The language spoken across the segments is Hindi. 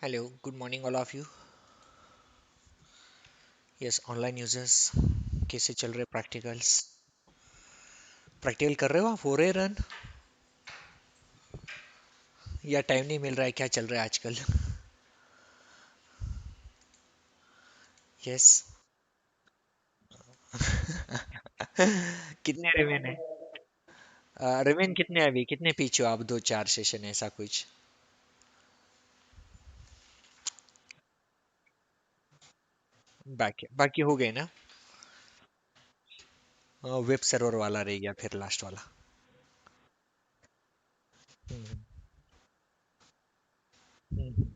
Hello good morning all of you. Yes online users, कैसे चल रहे प्रैक्टिकल्स? प्रैक्टिकल कर रहे हो आप? हो रहे रन या टाइम नहीं मिल रहा है? क्या चल रहा है आजकल? यस। कितने रिमेन है? रिमेन कितने हैं अभी? कितने पीछे हो आप? दो चार सेशन ऐसा कुछ? बाकी बाकी हो गए ना? वेब सर्वर वाला रह गया फिर लास्ट वाला। हम्म, हम्म,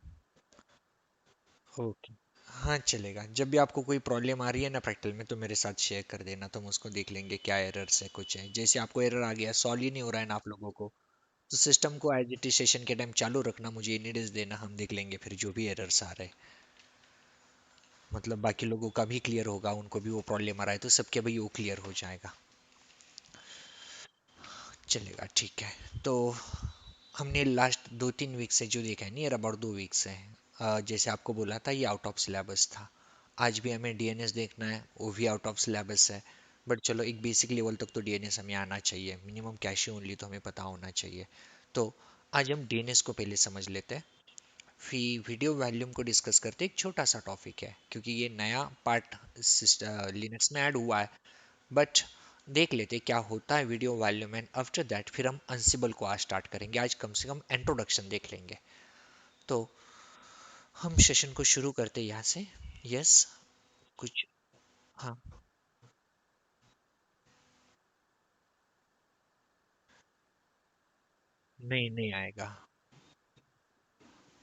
ओके। हाँ चलेगा। जब भी आपको कोई प्रॉब्लम आ रही है ना प्रैक्टिकल में, तो मेरे साथ शेयर कर देना, तो हम उसको देख लेंगे क्या एरर्स है कुछ है। जैसे आपको एरर आ गया, सॉल्व ही नहीं हो रहा है ना आप लोगों को, तो सिस्टम को एज इट इज सेशन के टाइम चालू रखना, मुझे इनिडेंस देना, हम देख लेंगे फिर जो भी एरर्स आ रहे हैं। मतलब बाकी लोगों का भी क्लियर होगा, उनको भी वो प्रॉब्लम आ रहा है तो सबके भाई वो क्लियर हो जाएगा। चलेगा ठीक है। तो हमने लास्ट 2-3 वीक से जो देखा है, नियर अबाउट 2 वीक से, जैसे आपको बोला था ये आउट ऑफ सिलेबस था। आज भी हमें डीएनएस देखना है, वो भी आउट ऑफ सिलेबस है। बट चलो एक बेसिक लेवल तक तो डीएनएस हमें आना चाहिए, मिनिमम कैशे ओनली तो हमें पता होना चाहिए। तो आज हम डीएनएस को पहले समझ लेते हैं, फिर वीडियो वॉल्यूम को डिस्कस करते हैं। एक छोटा सा टॉपिक है क्योंकि ये नया पार्ट लिनक्स में ऐड हुआ है। बट देख लेते क्या होता है video volume, and after that फिर हम अंसिबल को आज स्टार्ट करेंगे। आज कम से कम इंट्रोडक्शन देख लेंगे। तो हम सेशन को शुरू करते हैं यहाँ से। यस। कुछ? हाँ। नहीं नहीं आएगा।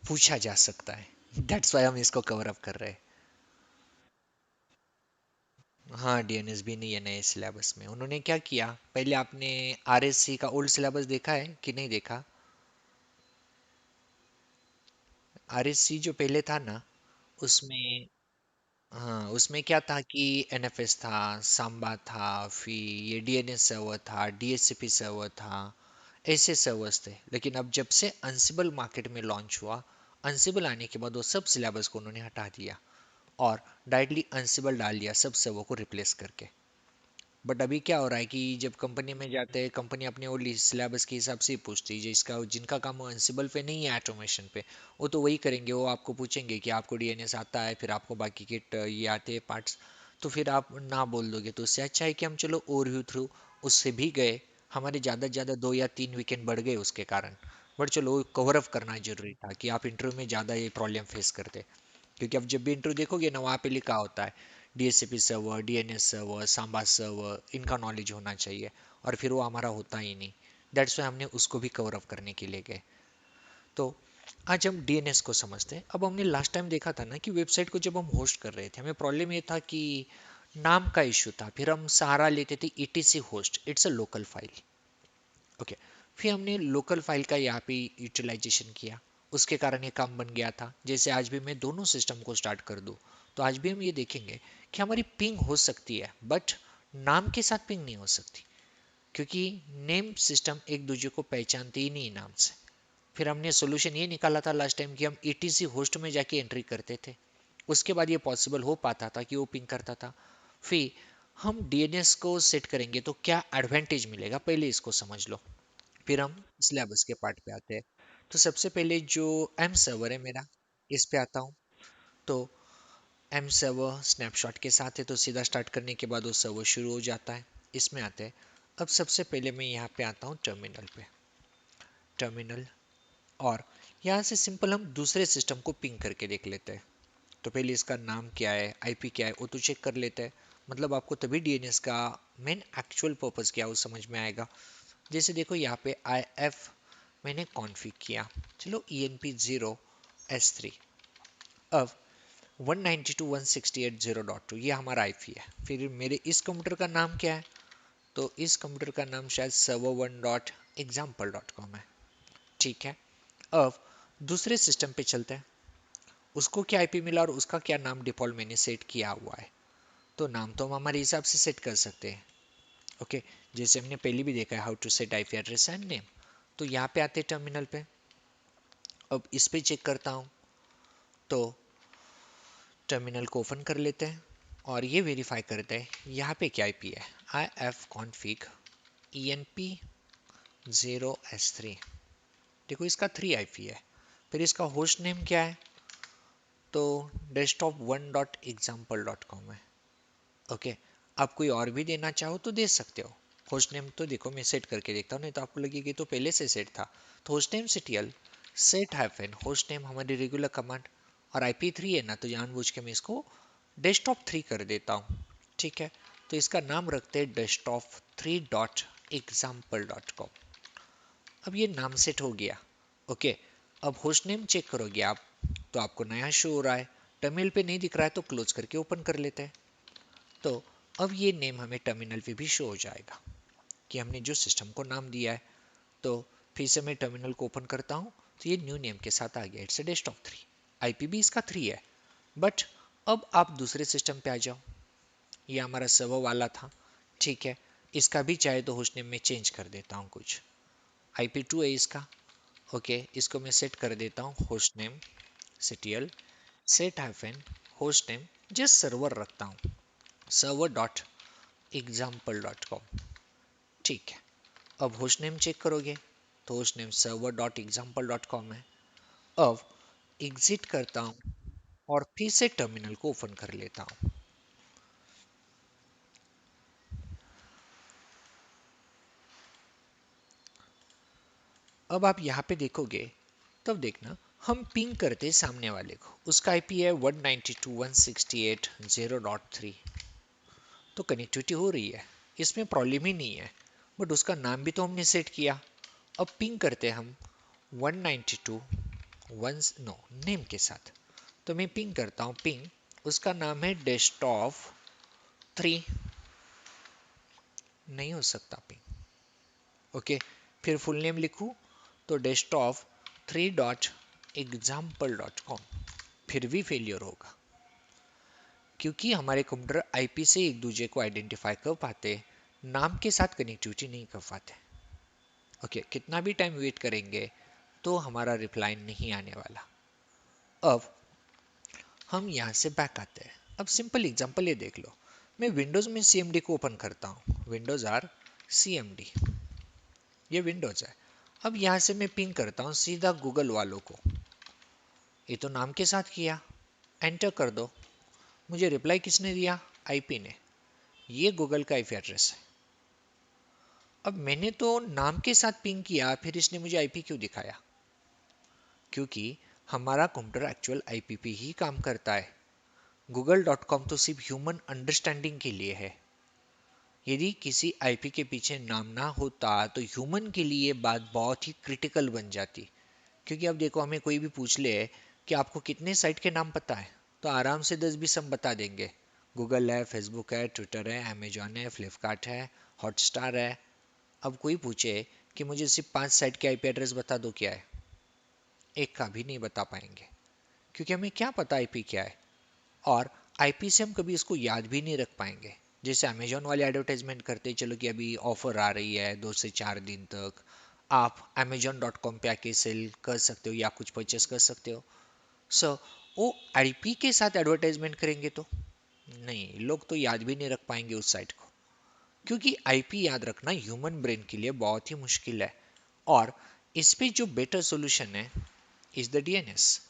पूछा जा सकता है, दैट्स वाई हम इसको कवर अप कर रहे हैं। हाँ डीएनएस भी नहीं है नए सिलेबस में। उन्होंने क्या किया, पहले आपने आरएससी का ओल्ड सिलेबस देखा है कि नहीं देखा? आरएससी जो पहले था ना, उसमें, हाँ उसमें क्या था कि एनएफएस था, सांबा था, फिर ये डीएनएस सर्वर था, डीएचसीपी सर्वर था, ऐसे सर्वर्स थे। लेकिन अब जब से अंसिबल मार्केट में लॉन्च हुआ, अंसिबल आने के बाद वो सब सिलेबस को उन्होंने हटा दिया और डायरेक्टली अंसिबल डाल दिया सब सर्वर को रिप्लेस करके। बट अभी क्या हो रहा है कि जब कंपनी में जाते हैं, कंपनी अपने वो सिलेबस के हिसाब से ही पूछती है। जिसका जिनका काम अंसिबल पे नहीं है, ऑटोमेशन पे, वो तो वही करेंगे। वो आपको पूछेंगे कि आपको डीएनएस आता है, फिर आपको बाकी के ये आते हैं पार्ट्स, तो फिर आप ना बोल दोगे। तो उससे अच्छा है कि हम चलो ओवरव्यू थ्रू उससे भी गए। हमारे ज़्यादा से ज़्यादा 2 या 3 वीकेंड बढ़ गए उसके कारण। बट चलो कवर अप करना जरूरी था कि आप इंटरव्यू में ज़्यादा ये प्रॉब्लम फेस करते। क्योंकि अब जब भी इंटरव्यू देखोगे ना, वहाँ पे लिखा होता है DSCP server, DNS server, Samba server, इनका नॉलेज होना चाहिए। और फिर वो हमारा होता ही नहीं। दैट्स वाई हमने उसको भी कवर अप करने के लिए गए। तो आज हम डीएनएस को समझते हैं। अब हमने लास्ट टाइम देखा था ना कि वेबसाइट को जब हम होस्ट कर रहे थे, हमें प्रॉब्लम ये था कि नाम का इशू था। फिर हम सहारा लेते थे etc host, it's a local file. Okay. फिर हमने लोकल फाइल का यहाँ पे यूटिलाइजेशन किया, उसके कारण ये काम बन गया था। जैसे आज भी मैं दोनों सिस्टम को स्टार्ट कर दूँ, तो आज भी हम ये देखेंगे कि हमारी पिंग हो सकती है, बट नाम के साथ पिंग नहीं हो सकती, क्योंकि नेम सिस्टम एक दूसरे को पहचानते ही नहीं नाम से। फिर हमने सोल्यूशन ये निकाला था लास्ट टाइम कि हम ईटीसी होस्ट में जाके एंट्री करते थे। उसके बाद ये पॉसिबल हो पाता था कि वो पिंग करता था। फिर हम डीएनएस को सेट करेंगे तो क्या एडवांटेज मिलेगा, पहले इसको समझ लो, फिर हम सिलेबस के पार्ट पे आते हैं। तो सबसे पहले जो एम सर्वर है मेरा, इस पे आता हूँ। तो एम सर्वर स्नैपशॉट के साथ है, तो सीधा स्टार्ट करने के बाद वो सर्वर शुरू हो जाता है। इसमें आते हैं। अब सबसे पहले मैं यहाँ पे आता हूँ टर्मिनल पे। टर्मिनल। और यहाँ से सिंपल हम दूसरे सिस्टम को पिंग करके देख लेते हैं। तो पहले इसका नाम क्या है, आईपी क्या है, वो तो चेक कर लेते हैं। मतलब आपको तभी डीएनएस का मेन एक्चुअल पर्पस क्या है वो समझ में आएगा। जैसे देखो यहाँ पे आई एफ मैंने कॉन्फ़िग किया। चलो ENP0 S3। अब 192.168.0.2 ये हमारा आईपी है। फिर मेरे इस कंप्यूटर का नाम क्या है? तो इस कंप्यूटर का नाम शायद server1.example.com है। ठीक है। अब दूसरे सिस्टम पे चलते हैं। उसको क्या आईपी मिला और उसका क्या नाम डिफॉल्ट मैंने सेट किया हुआ है। तो नाम तो हम हमारे हिसाब से सेट कर सकते हैं। ओके। जैसे हमने पहले भी देखा है how to set IP address and name. तो यहाँ पे आते हैं टर्मिनल पे। अब इस पे चेक करता हूँ। तो टर्मिनल को ओपन कर लेते हैं और ये वेरीफाई करते हैं यहाँ पे क्या आईपी है, ifconfig enp0s3। देखो इसका 3 आईपी है। फिर इसका होस्ट नेम क्या है, तो desktop1.example.com है। ओके, आप कोई और भी देना चाहो तो दे सकते हो। होस्ट नेम तो देखो मैं सेट करके देखता हूँ, नहीं तो आपको लगेगा तो पहले से सेट था। तो host name ctl set hyphen host name हमारी रेगुलर कमांड, और IP3 है ना, तो जानबूझ के मैं इसको desktop3 कर देता हूँ। ठीक है, तो इसका नाम रखते हैं desktop3.example.com। अब ये नाम सेट हो गया। ओके, अब होस्ट नेम चेक करोगे आप तो आपको नया शो हो रहा है। टर्मिनल पे नहीं दिख रहा है तो क्लोज करके ओपन कर लेते हैं। तो अब ये नेम हमें टर्मिनल पे भी शो हो जाएगा कि हमने जो सिस्टम को नाम दिया है। तो फिर से मैं टर्मिनल को ओपन करता हूँ तो ये न्यू नेम के साथ आ गया, इट्स desktop3। आईपी भी इसका 3 है। बट अब आप दूसरे सिस्टम पे आ जाओ, ये हमारा सर्वर वाला था। ठीक है, इसका भी चाहे तो होस्ट नेम में चेंज कर देता हूँ कुछ, IP2 है इसका। ओके, इसको मैं सेट कर देता हूँ host name ctl set hyphen host name, just server रखता हूँ server.example.com। ठीक है, अब होस्ट नेम चेक करोगे तो होस्ट नेम server.example.com है। अब एग्जिट करता हूँ और फिर से टर्मिनल को ओपन कर लेता हूँ। अब आप यहाँ पे देखोगे, तब देखना हम पिंग करते हैं सामने वाले को, उसका आईपी है 192.168.0.3। तो कनेक्टिविटी हो रही है, इसमें प्रॉब्लम ही नहीं है। बट उसका नाम भी तो हमने सेट किया। अब पिंग करते हैं हम 192.1 नो नेम के साथ। तो मैं पिंग करता हूँ, पिंग उसका नाम है desktop3, नहीं हो सकता पिंग। ओके, फिर फुल नेम लिखूँ तो desktop3.example.com, फिर भी फेलियर होगा क्योंकि हमारे कंप्यूटर आईपी से एक दूसरे को आइडेंटिफाई कर पाते, नाम के साथ कनेक्टिविटी नहीं कर पाते। ओके, कितना भी टाइम वेट करेंगे तो हमारा रिप्लाई नहीं आने वाला। अब हम यहाँ से बैक आते हैं। अब सिंपल एग्जांपल ये देख लो, मैं विंडोज़ में CMD को ओपन करता हूँ, विंडोज़ आर CMD, ये विंडोज़ है। अब यहाँ से मैं पिंग करता हूँ सीधा गूगल वालों को, ये तो नाम के साथ किया, एंटर कर दो। मुझे रिप्लाई किसने दिया, आईपी ने, ये गूगल का आईपी एड्रेस है। अब मैंने तो नाम के साथ पिंग किया, फिर इसने मुझे आईपी क्यों दिखाया, क्योंकि हमारा कंप्यूटर एक्चुअल आईपी पे ही काम करता है। google.com तो सिर्फ ह्यूमन अंडरस्टैंडिंग के लिए है। यदि किसी आईपी के पीछे नाम ना होता तो ह्यूमन के लिए बात बहुत ही क्रिटिकल बन जाती। क्योंकि अब देखो, हमें कोई भी पूछ ले कि आपको कितने साइट के नाम पता है, तो आराम से 10-20 हम बता देंगे। गूगल है, फेसबुक है, ट्विटर है, अमेजॉन है, फ्लिपकार्ट है, हॉटस्टार है। अब कोई पूछे कि मुझे सिर्फ 5 साइट के आईपी एड्रेस बता दो, क्या है, एक का भी नहीं बता पाएंगे, क्योंकि हमें क्या पता आईपी क्या है। और आईपी से हम कभी इसको याद भी नहीं रख पाएंगे। जैसे अमेजोन वाले एडवर्टाइजमेंट करते, चलो कि अभी ऑफर आ रही है 2 से 4 दिन तक, आप amazon.com पे आके सेल कर सकते हो या कुछ परचेस कर सकते हो। सो वो आईपी के साथ एडवर्टाइजमेंट करेंगे तो नहीं, लोग तो याद भी नहीं रख पाएंगे उस साइट को, क्योंकि आईपी याद रखना ह्यूमन ब्रेन के लिए बहुत ही मुश्किल है। और इस पे जो बेटर सोल्यूशन है इज द डीएनएस।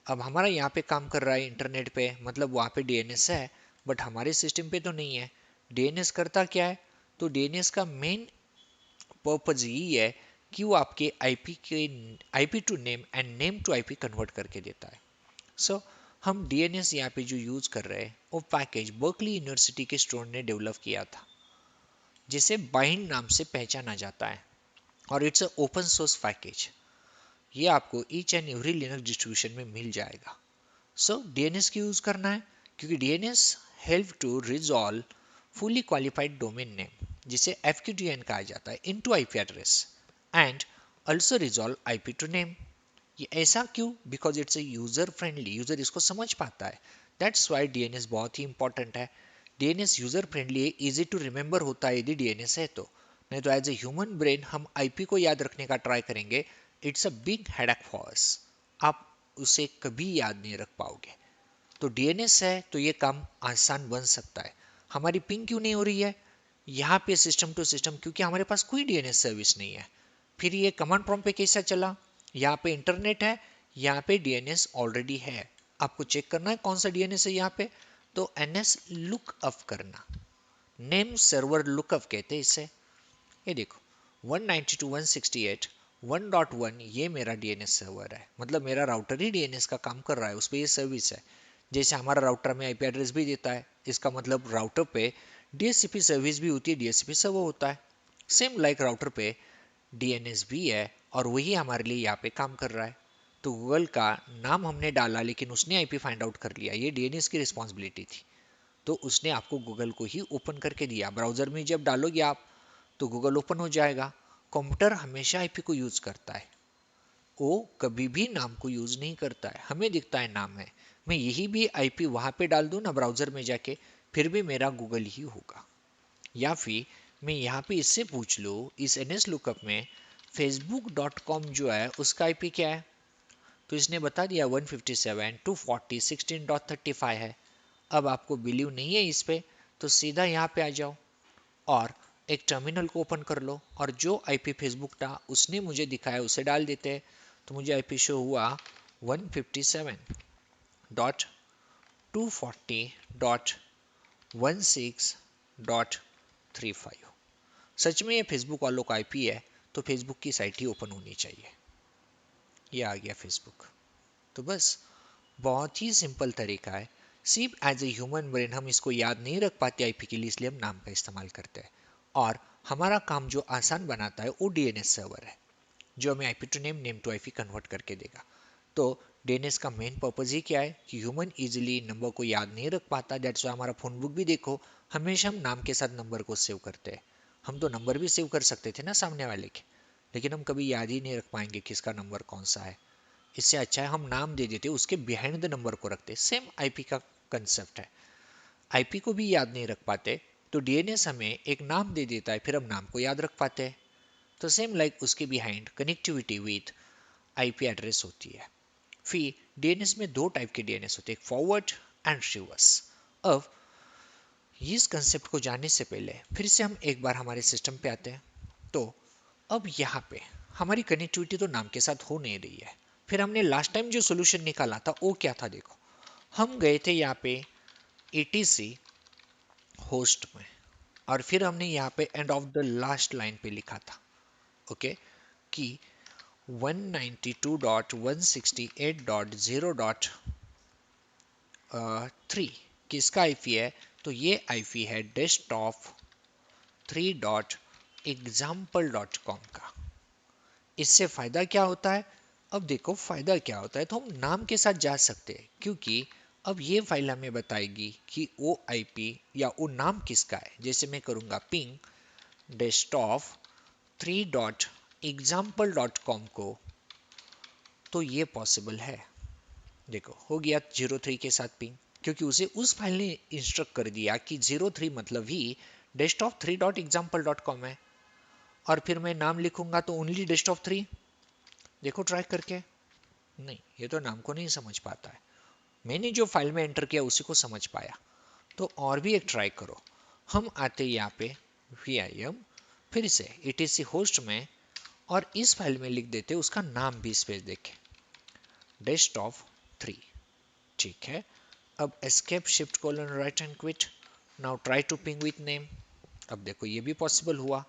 अब हमारा यहाँ पे काम कर रहा है इंटरनेट पे, मतलब वहाँ पे डीएनएस है, बट हमारे सिस्टम पे तो नहीं है। डीएनएस करता क्या है, तो डीएनएस का मेन पर्पज यही है कि वो आपके IP to name and name to IP convert करके देता है। सो हम डीएनएस यहाँ पे जो यूज कर रहे हैं वो पैकेज बर्कली यूनिवर्सिटी के स्टूडेंट ने डेवलप किया था, जिसे बाइंड नाम से पहचाना जाता है, और it's a open source package. ये आपको each and every Linux distribution में मिल जाएगा। सो डीएनएस की यूज करना है, क्योंकि DNS help to resolve fully qualified domain name, जिसे एफक्यूडीएन कहा जाता है, into IP address, and also resolve IP to name. ये ऐसा क्यों, because it's a user friendly, user इसको समझ पाता है। दैट्स वाई डीएनएस बहुत ही इंपॉर्टेंट है। डीएनएस यूजर फ्रेंडली है, इजी टू रिमेंबर होता है यदि डीएनएस है तो, नहीं तो एज ए ह्यूमन ब्रेन हम आईपी को याद रखने का ट्राई करेंगे, it's a big headache for us. आप उसे कभी याद नहीं रख पाओगे। तो डीएनएस है तो ये काम आसान बन सकता है। हमारी पिंग क्यों नहीं हो रही है यहाँ पे सिस्टम टू सिस्टम? क्योंकि हमारे पास कोई डीएनएस सर्विस नहीं है। फिर ये कमांड प्रॉम्प्ट पे कैसा चला? यहाँ पे इंटरनेट है, यहाँ पे डीएनएस ऑलरेडी है। आपको चेक करना है कौन सा डीएनएस है यहाँ पे, तो एनएस लुकअप करना, नेम सर्वर लुकअप कहते हैं इसे। ये देखो 192.168 1.1 ये मेरा डीएनएस सर्वर है, मतलब मेरा राउटर ही डीएनएस का काम कर रहा है, उस पर ये सर्विस है। जैसे हमारा राउटर में आईपी एड्रेस भी देता है, इसका मतलब राउटर पे डीएचसीपी सर्विस भी होती है, डीएचसीपी सर्वर होता है। सेम लाइक राउटर पे डीएनएस भी है और वही हमारे लिए यहाँ पे काम कर रहा है। तो गूगल का नाम हमने डाला लेकिन उसने आईपी फाइंड आउट कर लिया, ये डीएनएस की रिस्पॉन्सिबिलिटी थी। तो उसने आपको गूगल को ही ओपन करके दिया। ब्राउजर में जब डालोगे आप तो गूगल ओपन हो जाएगा। कंप्यूटर हमेशा आईपी को यूज करता है, वो कभी भी नाम को यूज नहीं करता है। हमें दिखता है नाम है, मैं यही भी आईपी वहां पे डाल दूं ना ब्राउजर में जाके, फिर भी मेरा गूगल ही होगा। या फिर मैं यहाँ पे इससे पूछ लूँ, इस एनएस लुकअप में facebook.com जो है उसका आईपी क्या है, तो इसने बता दिया 157.240.16.35 है। अब आपको बिलीव नहीं है इस पे, तो सीधा यहाँ पे आ जाओ और एक टर्मिनल को ओपन कर लो और जो आईपी फेसबुक था उसने मुझे दिखाया उसे डाल देते हैं। तो मुझे आईपी शो हुआ 157.240.16.35। सच में ये फेसबुक वालों का आईपी है, तो फेसबुक की साइट ही ओपन होनी चाहिए। ये आ गया फेसबुक। तो बस बहुत ही सिंपल तरीका है। सिर्फ एज ए ह्यूमन ब्रेन हम इसको याद नहीं रख पाते आईपी के लिए, इसलिए हम नाम का इस्तेमाल करते हैं। और हमारा काम जो आसान बनाता है वो डीएनएस सर्वर है, जो हमें IP to name, name to IP convert करके देगा। तो डीएनएस का मेन पर्पज ही क्या है कि ह्यूमन इजीली नंबर को याद नहीं रख पाता। दैट्स वाई हमारा फोन बुक भी देखो, हमेशा हम नाम के साथ नंबर को सेव करते हैं। हम तो नंबर भी सेव कर सकते थे ना सामने वाले के, लेकिन हम कभी याद ही नहीं रख पाएंगे किसका नंबर कौन सा है। इससे अच्छा है हम नाम दे देते, उसके बिहाइंड द नंबर को रखते। सेम आईपी का कंसेप्ट है। आईपी को भी याद नहीं रख पाते तो डीएनएस हमें एक नाम दे देता है, फिर हम नाम को याद रख पाते हैं। तो सेम लाइक उसके behind connectivity with IP address होती है। फिर डीएनएस में दो टाइप के डीएनएस होते हैं, फॉरवर्ड एंड रिवर्स। अब इस कंसेप्ट को जानने से पहले फिर से हम एक बार हमारे सिस्टम पे आते हैं। तो अब यहाँ पे हमारी कनेक्टिविटी तो नाम के साथ हो नहीं रही है। फिर हमने लास्ट टाइम जो सोल्यूशन निकाला था वो क्या था, देखो हम गए थे यहाँ पे etc होस्ट में, और फिर हमने यहाँ पे and of the last line पे लिखा था ओके कि 192.168.0.3 किसका आईपी है, तो ये आईपी है डेस्कटॉप 3.example.com का। इससे फायदा क्या होता है? अब देखो फायदा क्या होता है, तो हम नाम के साथ जा सकते हैं, क्योंकि अब ये फाइल हमें बताएगी कि वो आईपी या वो नाम किसका है। जैसे मैं करूंगा पिंग डेस्कटॉप 3.example.com को, तो ये पॉसिबल है। देखो हो गया 03 के साथ पिंग, क्योंकि उसे उस फाइल ने इंस्ट्रक्ट कर दिया कि 03 मतलब ही डेस्कटॉप 3.example.com है। और फिर मैं नाम लिखूंगा तो ओनली डेस्कटॉप 3। देखो ट्राई करके, नहीं ये तो नाम को नहीं समझ पाता है। मैंने जो फाइल में एंटर किया उसी को समझ पाया। तो और भी एक ट्राई करो। हम आते यहाँ पे vim, फिर से etc होस्ट में, और इस फाइल में लिख देते उसका नाम भी स्पेस देके डेस्कटॉप 3। ठीक है, अब escape shift colon write and quit, now try to ping with name. अब देखो ये भी पॉसिबल हुआ,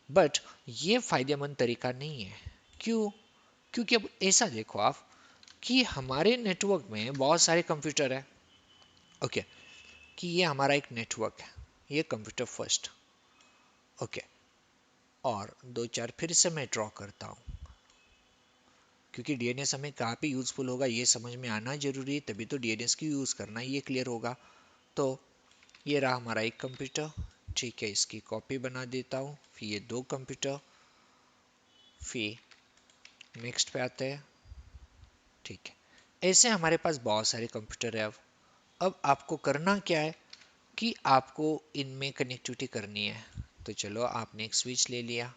बट ये फायदेमंद तरीका नहीं है। क्यों? क्योंकि अब ऐसा देखो आप कि हमारे नेटवर्क में बहुत सारे कंप्यूटर है। ओके, कि ये हमारा एक नेटवर्क है, ये कंप्यूटर फर्स्ट। ओके, और दो चार फिर से मैं ड्रॉ करता हूँ, क्योंकि डीएनएस हमें कहाँ पे यूजफुल होगा ये समझ में आना जरूरी है, तभी तो डीएनएस की यूज करना ये क्लियर होगा। तो ये रहा हमारा एक कंप्यूटर, ठीक है, इसकी कॉपी बना देता हूँ। फिर ये दो कंप्यूटर, फिर नेक्स्ट पे आते हैं। ठीक है, ऐसे हमारे पास बहुत सारे कंप्यूटर है। अब आपको करना क्या है कि आपको इनमें कनेक्टिविटी करनी है। तो चलो आपने एक स्विच ले लिया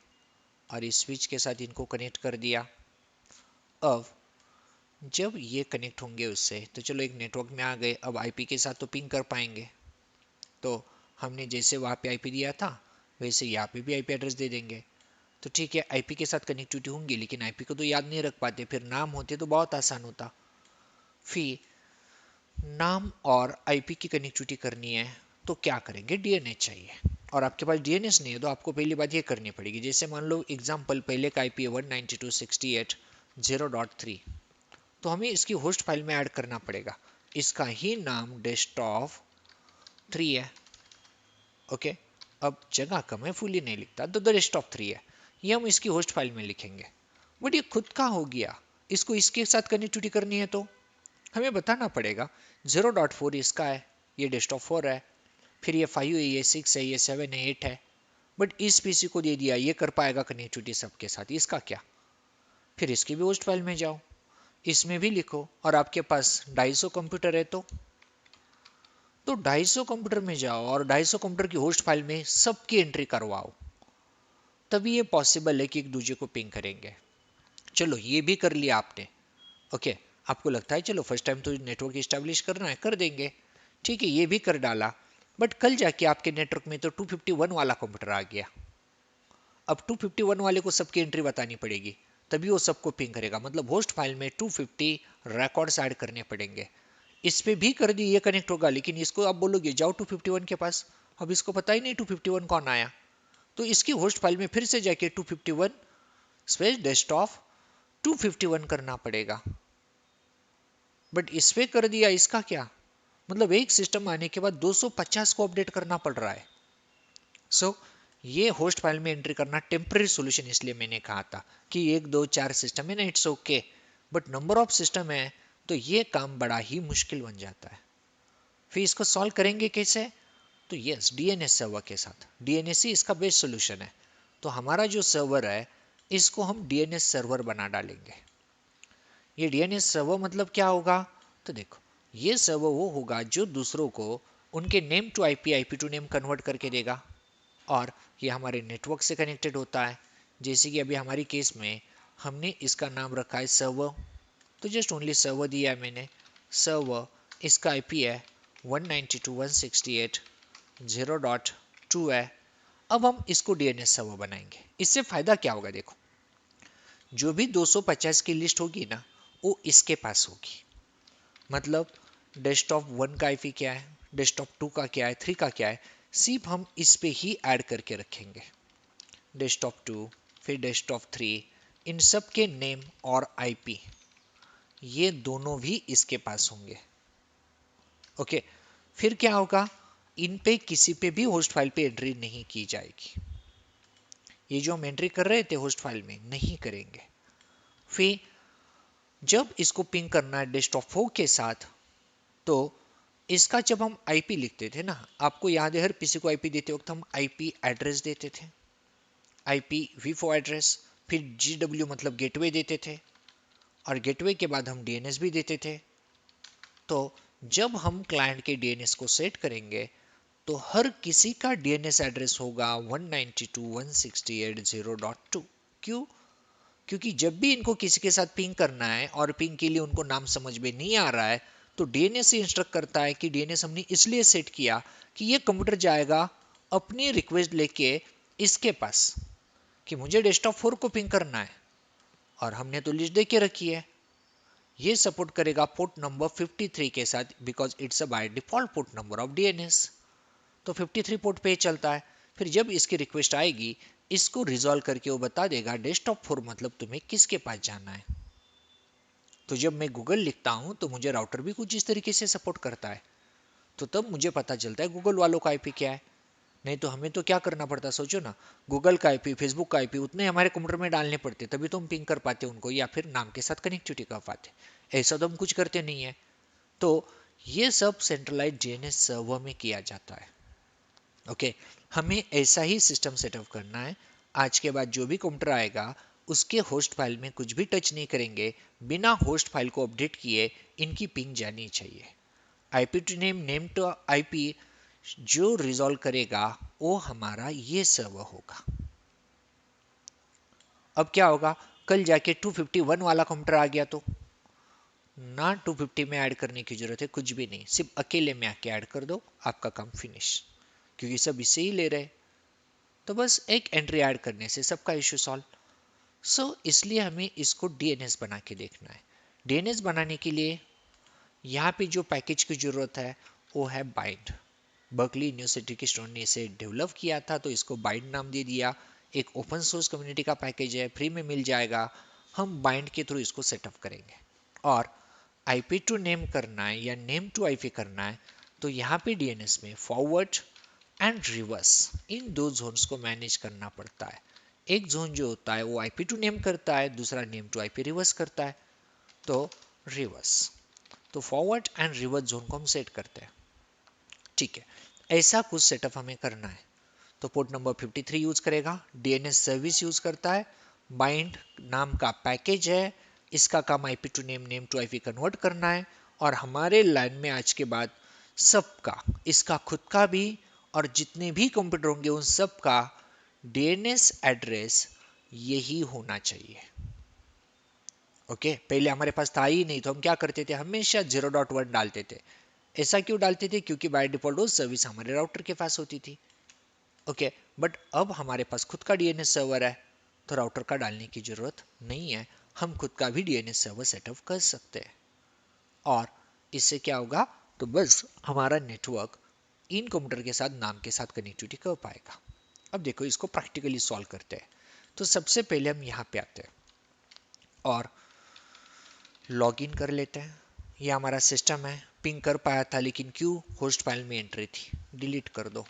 और इस स्विच के साथ इनको कनेक्ट कर दिया। अब जब ये कनेक्ट होंगे उससे तो चलो एक नेटवर्क में आ गए, अब आईपी के साथ तो पिंग कर पाएंगे। तो हमने जैसे वहाँ पे आईपी दिया था वैसे यहाँ पे भी आईपी एड्रेस दे देंगे। तो ठीक है, आईपी के साथ कनेक्टिविटी होंगी, लेकिन आईपी को तो याद नहीं रख पाते, फिर नाम होते तो बहुत आसान होता। फिर नाम और आईपी की कनेक्टिविटी करनी है तो क्या करेंगे, डीएनएस चाहिए। और आपके पास डीएनएस नहीं है तो आपको पहली बात ये करनी पड़ेगी, जैसे मान लो एग्जांपल पहले का आईपी है 192.168.0.3, तो हमें इसकी होस्ट फाइल में ऐड करना पड़ेगा। इसका ही नाम डेस्कटॉप 3 है। ओके, अब जगह कम है, फुली नहीं लिखता तो डेस्कटॉप 3 है, ये हम इसकी होस्ट फाइल में लिखेंगे। बट ये खुद का हो गया, इसको इसके साथ कनेक्टिविटी करनी है तो हमें बताना पड़ेगा 0.4 इसका है, ये डेस्कटॉप 4 है, फिर ये 5 है, ये 6 है, ये 7 है, 8 है। बट इस पीसी को दे दिया, ये कर पाएगा कनेक्टिविटी सबके साथ, इसका क्या। फिर इसकी भी होस्ट फाइल में जाओ, इसमें भी लिखो, और आपके पास 250 कंप्यूटर है तो 250 कंप्यूटर में जाओ और 250 कंप्यूटर की होस्ट फाइल में सबकी एंट्री करवाओ, तभी ये पॉसिबल है कि एक दूसरे को पिंग करेंगे। चलो ये भी कर लिया आपने। ओके, आपको लगता है चलो फर्स्ट टाइम तो नेटवर्क इस्टेब्लिश करना है, कर देंगे, ठीक है, ये भी कर डाला। बट कल जाके आपके नेटवर्क में तो 251 वाला कंप्यूटर आ गया। अब 251 वाले को सबकी एंट्री बतानी पड़ेगी, तभी वो सबको पिंग करेगा। मतलब होस्ट फाइल में 250 रिकॉर्ड्स ऐड करने पड़ेंगे। इस पे भी कर दी, ये कनेक्ट होगा, लेकिन इसको आप बोलोगे जाओ 251 के पास, अब इसको पता ही नहीं 251 कौन आया, तो इसकी होस्ट फाइल में फिर से जाके 251 स्पेस डेस्कटॉप 251 करना पड़ेगा। बट इस पे कर दिया, इसका क्या मतलब, एक सिस्टम आने के बाद 250 को अपडेट करना पड़ रहा है। सो ये होस्ट फाइल में एंट्री करना टेम्पररी सॉल्यूशन, इसलिए मैंने कहा था कि 1 2 4 सिस्टम है ना, it's okay, but number of system है तो ये काम बड़ा ही मुश्किल बन जाता है। फिर इसको सॉल्व करेंगे कैसे, तो यस डीएनएस सर्वर के साथ, डीएनएस ही इसका बेस्ट सोल्यूशन है। तो हमारा जो सर्वर है इसको हम डीएनएस सर्वर बना डालेंगे। ये डीएनएस सर्वर मतलब क्या होगा, तो देखो ये सर्वर वो होगा जो दूसरों को उनके name to IP, IP to name convert करके देगा, और ये हमारे नेटवर्क से कनेक्टेड होता है। जैसे कि अभी हमारी केस में हमने इसका नाम रखा है सर्वर, तो जस्ट ओनली सर्वर दिया है मैंने। सर्वर इसका आईपी है 192.168.0.2 है। अब हम इसको डीएनएस सर्वर बनाएंगे। इससे फायदा क्या होगा, देखो जो भी 250 की लिस्ट होगी ना वो इसके पास होगी। मतलब डेस्कटॉप 1 का आईपी क्या है, डेस्कटॉप 2 का क्या है, 3 का क्या है, सिर्फ हम इस पे ही ऐड करके रखेंगे। डेस्कटॉप 2 फिर डेस्कटॉप 3, इन सब के नेम और आईपी ये दोनों भी इसके पास होंगे। ओके, फिर क्या होगा, इन पे किसी पे भी होस्ट फाइल पे एंट्री नहीं की जाएगी। ये जो हम एंट्री कर रहे थे होस्ट फाइल में नहीं करेंगे। फिर जब इसको पिंग करना है डेस्कटॉप 4 के साथ, तो इसका जब हम आईपी लिखते थे ना, आपको याद है हर पीसी को आईपी देते वक्त हम आईपी एड्रेस देते थे, आईपी वी4 एड्रेस, फिर जीडब्ल्यू मतलब गेटवे देते थे, और गेटवे के बाद हम डीएनएस भी देते थे। तो जब हम क्लाइंट के डीएनएस को सेट करेंगे तो हर किसी का डीएनएस एड्रेस होगा 192.168.0.2। क्यों, क्योंकि जब भी इनको किसी के साथ पिंग करना है और पिंग के लिए उनको नाम समझ में नहीं आ रहा है, तो डीएनएस से इंस्ट्रक्ट करता है कि डीएनएस हमने इसलिए सेट किया कि ये कंप्यूटर जाएगा अपनी रिक्वेस्ट लेके इसके पास कि मुझे डेस्कटॉप 4 को पिंग करना है, और हमने तो लिस्ट दे के रखी है। ये सपोर्ट करेगा पोर्ट नंबर 53 के साथ, because it's a by default port number of DNS, तो 53 पोर्ट पे चलता है। फिर जब इसकी रिक्वेस्ट आएगी इसको रिजॉल्व करके वो बता देगा डेस्कटॉप 4 मतलब तुम्हें किसके पास जाना है। तो जब मैं गूगल लिखता हूं तो मुझे राउटर भी कुछ इस तरीके से सपोर्ट करता है, तो तब मुझे पता चलता है गूगल वालों का आईपी क्या है। नहीं तो हमें तो क्या करना पड़ता, सोचो ना, गूगल का आईपी, फेसबुक का आईपी उतने हमारे कंप्यूटर में डालने पड़ते, तभी तो हम पिंग कर पाते उनको, या फिर नाम के साथ कनेक्टिविटी कर पाते। ऐसा तो हम कुछ करते नहीं है। तो ये सब सेंट्रलाइज डीएनएस सर्वर में किया जाता है। ओके, हमें ऐसा ही सिस्टम सेटअप करना है। आज के बाद जो भी कंप्यूटर आएगा उसके होस्ट फाइल में कुछ भी टच नहीं करेंगे, बिना होस्ट फाइल को अपडेट किए इनकी पिंग जानी चाहिए। IP to name, name to IP जो रिजॉल्व करेगा वो हमारा ये सर्वर होगा। अब क्या होगा, कल जाके 251 वाला कंप्यूटर आ गया ना 250 में ऐड करने की जरूरत है, कुछ भी नहीं, सिर्फ अकेले में आके ऐड कर दो, आपका काम फिनिश, क्योंकि सब इससे ही ले रहे। तो बस एक एंट्री ऐड करने से सबका इश्यू सॉल्व। सो इसलिए हमें इसको डीएनएस बना के देखना है। डीएनएस बनाने के लिए यहाँ पे जो पैकेज की जरूरत है वो है बाइंड। बर्कली यूनिवर्सिटी के स्टूडेंट ने इसे डेवलप किया था, तो इसको बाइंड नाम दे दिया। एक ओपन सोर्स कम्युनिटी का पैकेज है, फ्री में मिल जाएगा। हम बाइंड के थ्रू इसको सेटअप करेंगे। और आईपी टू नेम करना है या नेम टू आईपी करना है, तो यहाँ पे डीएनएस में फॉरवर्ड एंड रिवर्स इन दो जोन्स को मैनेज करना पड़ता है। एक जोन जो होता है वो आईपी टू नेम करता है, दूसरा नेम टू आईपी रिवर्स करता है। तो रिवर्स, तो फॉरवर्ड एंड रिवर्स जोन को हम सेट करते हैं। ठीक है, ऐसा कुछ सेटअप हमें करना है। तो पोर्ट नंबर 53 यूज करेगा, डीएनएस सर्विस यूज करता है, बाइंड नाम का पैकेज है, इसका काम IP to name, name to IP convert करना है। और हमारे लाइन में आज के बाद सबका, इसका खुद का भी और जितने भी कंप्यूटर होंगे उन सब का डीएनएस एड्रेस यही होना चाहिए। ओके, पहले हमारे पास था ही नहीं, तो हम क्या करते थे, हमेशा 0.1 डालते थे। ऐसा क्यों डालते थे, क्योंकि बाय डिफॉल्ट वो सर्विस हमारे राउटर के पास होती थी। ओके, बट अब हमारे पास खुद का डीएनएस सर्वर है, तो राउटर का डालने की जरूरत नहीं है, हम खुद का भी डीएनएस सर्वर सेटअप कर सकते हैं। और इससे क्या होगा, तो बस हमारा नेटवर्क इन कंप्यूटर के साथ, नाम के साथ कनेक्टिविटी कर पाएगा। अब देखो इसको प्रैक्टिकली सॉल्व करते हैं। तो सबसे पहले हम यहाँ पे आते हैं और लॉग इन कर लेते हैं। ये हमारा सिस्टम है, पिंग कर पाया था, लेकिन क्यों, होस्ट फाइल में एंट्री थी, डिलीट कर दो,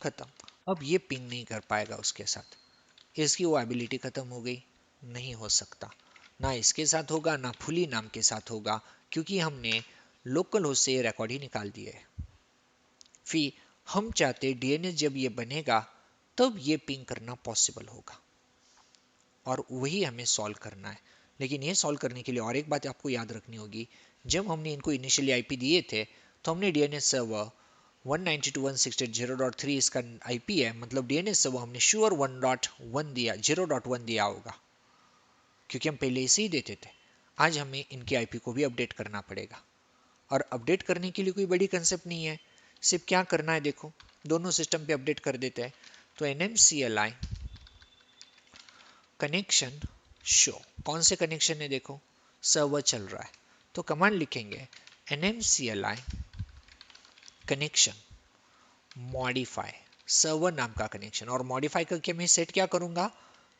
खत्म। अब ये पिंग नहीं कर पाएगा उसके साथ, इसकी वो एबिलिटी खत्म हो गई, नहीं हो सकता। ना इसके साथ होगा, ना फुली नाम के साथ होगा, क्योंकि हमने लोकल होस्ट से ये रिकॉर्ड ही निकाल दिए है। फिर हम चाहते डीएनएस जब ये बनेगा तब ये पिंग करना पॉसिबल होगा, और वही हमें सॉल्व करना है। लेकिन ये सॉल्व करने के लिए और एक बात आपको याद रखनी होगी, जब हमने इनको इनिशियली आईपी दिए थे, तो हमने डीएनएस सर्वर 192.168.0.3 इसका आईपी है, मतलब डीएनएस सर्वर हमने श्योर 1.1 दिया, 0.1 दिया होगा, क्योंकि हम पहले इसे ही देते थे। आज हमें इनके आईपी को भी अपडेट करना पड़ेगा, और अपडेट करने के लिए कोई बड़ी कंसेप्ट नहीं है, सिर्फ क्या करना है, देखो दोनों सिस्टम पे अपडेट कर देते हैं। तो nmcli कनेक्शन शो, कौन से कनेक्शन है, देखो सर्वर चल रहा है, तो कमांड लिखेंगे nmcli कनेक्शन मॉडिफाई, सर्वर नाम का कनेक्शन, और मॉडिफाई करके मैं सेट क्या करूंगा,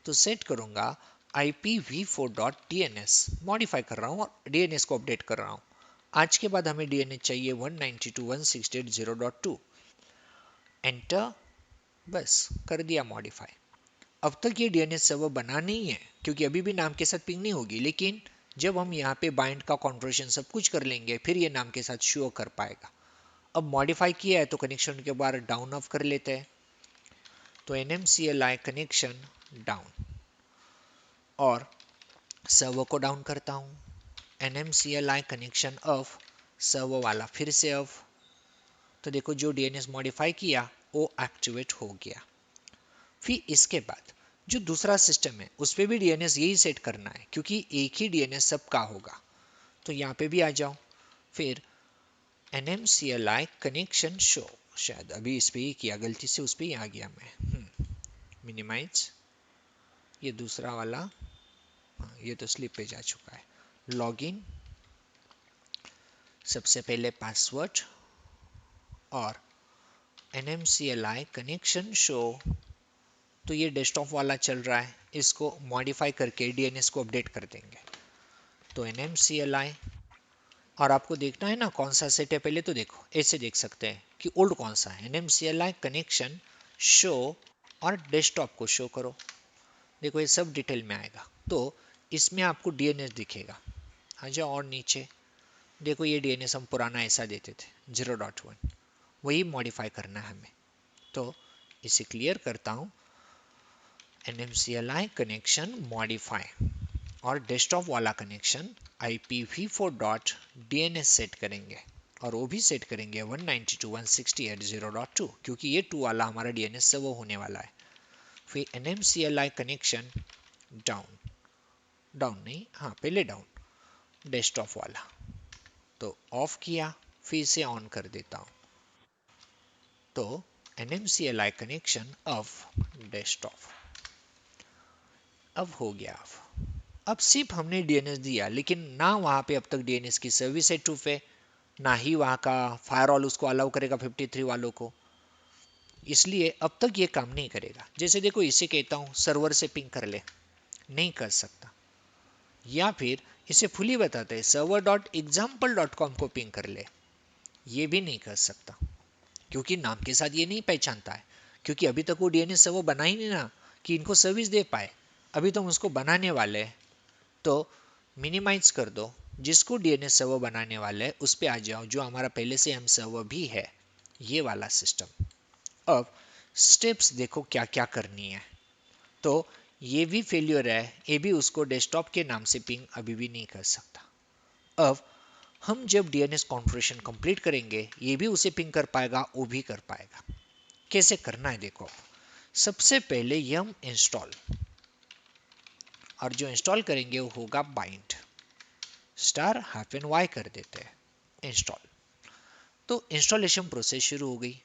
तो सेट करूंगा IPv4.dns, मॉडिफाई कर रहा हूं और डीएनएस को अपडेट कर रहा हूं। आज के बाद हमें डीएनएस चाहिए 192.168.0.2, एंटर, बस कर दिया मॉडिफाई। अब तक ये डीएनएस सर्वर बना नहीं है, क्योंकि अभी भी नाम के साथ पिंग नहीं होगी, लेकिन जब हम यहाँ पे बाइंड का कॉन्फ़िगरेशन सब कुछ कर लेंगे, फिर ये नाम के साथ शो कर पाएगा। अब मॉडिफाई किया है तो कनेक्शन के बार डाउन ऑफ कर लेते हैं। तो nmcli कनेक्शन डाउन, और सर्वर को डाउन करता हूँ, nmcli कनेक्शन ऑफ, सर्वर वाला फिर से ऑफ। तो देखो जो डीएनएस मॉडिफाई किया वो एक्टिवेट हो गया। फिर इसके बाद जो दूसरा सिस्टम है उस पर भी डीएनएस यही सेट करना है, क्योंकि एक ही डीएनएस सबका होगा। तो यहाँ पे भी आ जाओ, फिर nmcli कनेक्शन शो, शायद अभी इस पे ही किया, गलती से उस पे ही आ गया मैं, मिनिमाइज, ये दूसरा वाला, हाँ ये तो स्लिप पे जा चुका है। लॉगिन, सबसे पहले पासवर्ड, और nmcli कनेक्शन शो, तो ये डेस्कटॉप वाला चल रहा है, इसको मॉडिफाई करके डीएनएस को अपडेट कर देंगे। तो nmcli, और आपको देखना है ना कौन सा सेट है, पहले तो देखो ऐसे देख सकते हैं कि ओल्ड कौन सा है, nmcli कनेक्शन शो, और डेस्कटॉप को शो करो, देखो ये सब डिटेल में आएगा। तो इसमें आपको डीएनएस दिखेगा, आ जाओ और नीचे देखो, ये डीएनएस हम पुराना ऐसा देते थे 0.1, वही मॉडिफाई करना है हमें। तो इसे क्लियर करता हूँ, nmcli कनेक्शन मॉडिफाई, और डेस्कटॉप वाला कनेक्शन IPv4.dns सेट करेंगे, और वो भी सेट करेंगे 192.168.0.2, क्योंकि ये 2 वाला हमारा डीएनएस से वो होने वाला है। फिर nmcli कनेक्शन डाउन, डाउन नहीं, हाँ पहले डाउन, डेस्कटॉप वाला। तो ऑफ किया, फिर से ऑन कर देता हूँ, तो NMCLI कनेक्शन ऑफ डेस्कटॉप अब हो गया। अब सिर्फ हमने डीएनएस दिया, लेकिन ना वहाँ पे अब तक डीएनएस की सर्विस है ट्रूफ है, ना ही वहाँ का फायरवॉल उसको अलाउ करेगा 53 वालों को, इसलिए अब तक ये काम नहीं करेगा। जैसे देखो, इसे कहता हूँ सर्वर से पिंग कर ले, नहीं कर सकता। या फिर इसे फुली बताते हैं server dot example dot com को पिंग कर ले, ये भी नहीं कर सकता, क्योंकि नाम के साथ ये नहीं पहचानता है। क्योंकि अभी तक वो डीएनएस सर्वर बना ही नहीं ना कि इनको सर्विस दे पाए, अभी तो हम उसको बनाने वाले हैं। तो मिनिमाइज कर दो, जिसको डीएनएस सर्वर बनाने वाले हैं उस पे आ जाओ, जो हमारा पहले से एम सर्वर भी है, ये वाला सिस्टम। अब स्टेप्स देखो क्या क्या करनी है। तो ये भी फेलियर है, ये भी उसको डेस्कटॉप के नाम से पिंग अभी भी नहीं कर सकता। अब हम जब डीएनएस कॉन्फ़िगरेशन कंप्लीट करेंगे, ये भी उसे पिंग कर पाएगा, वो भी कर पाएगा। कैसे करना है देखो, सबसे पहले यम इंस्टॉल, और जो इंस्टॉल करेंगे वो होगा बाइंड *-y कर देते हैं इंस्टॉल। तो इंस्टॉलेशन प्रोसेस शुरू हो गई,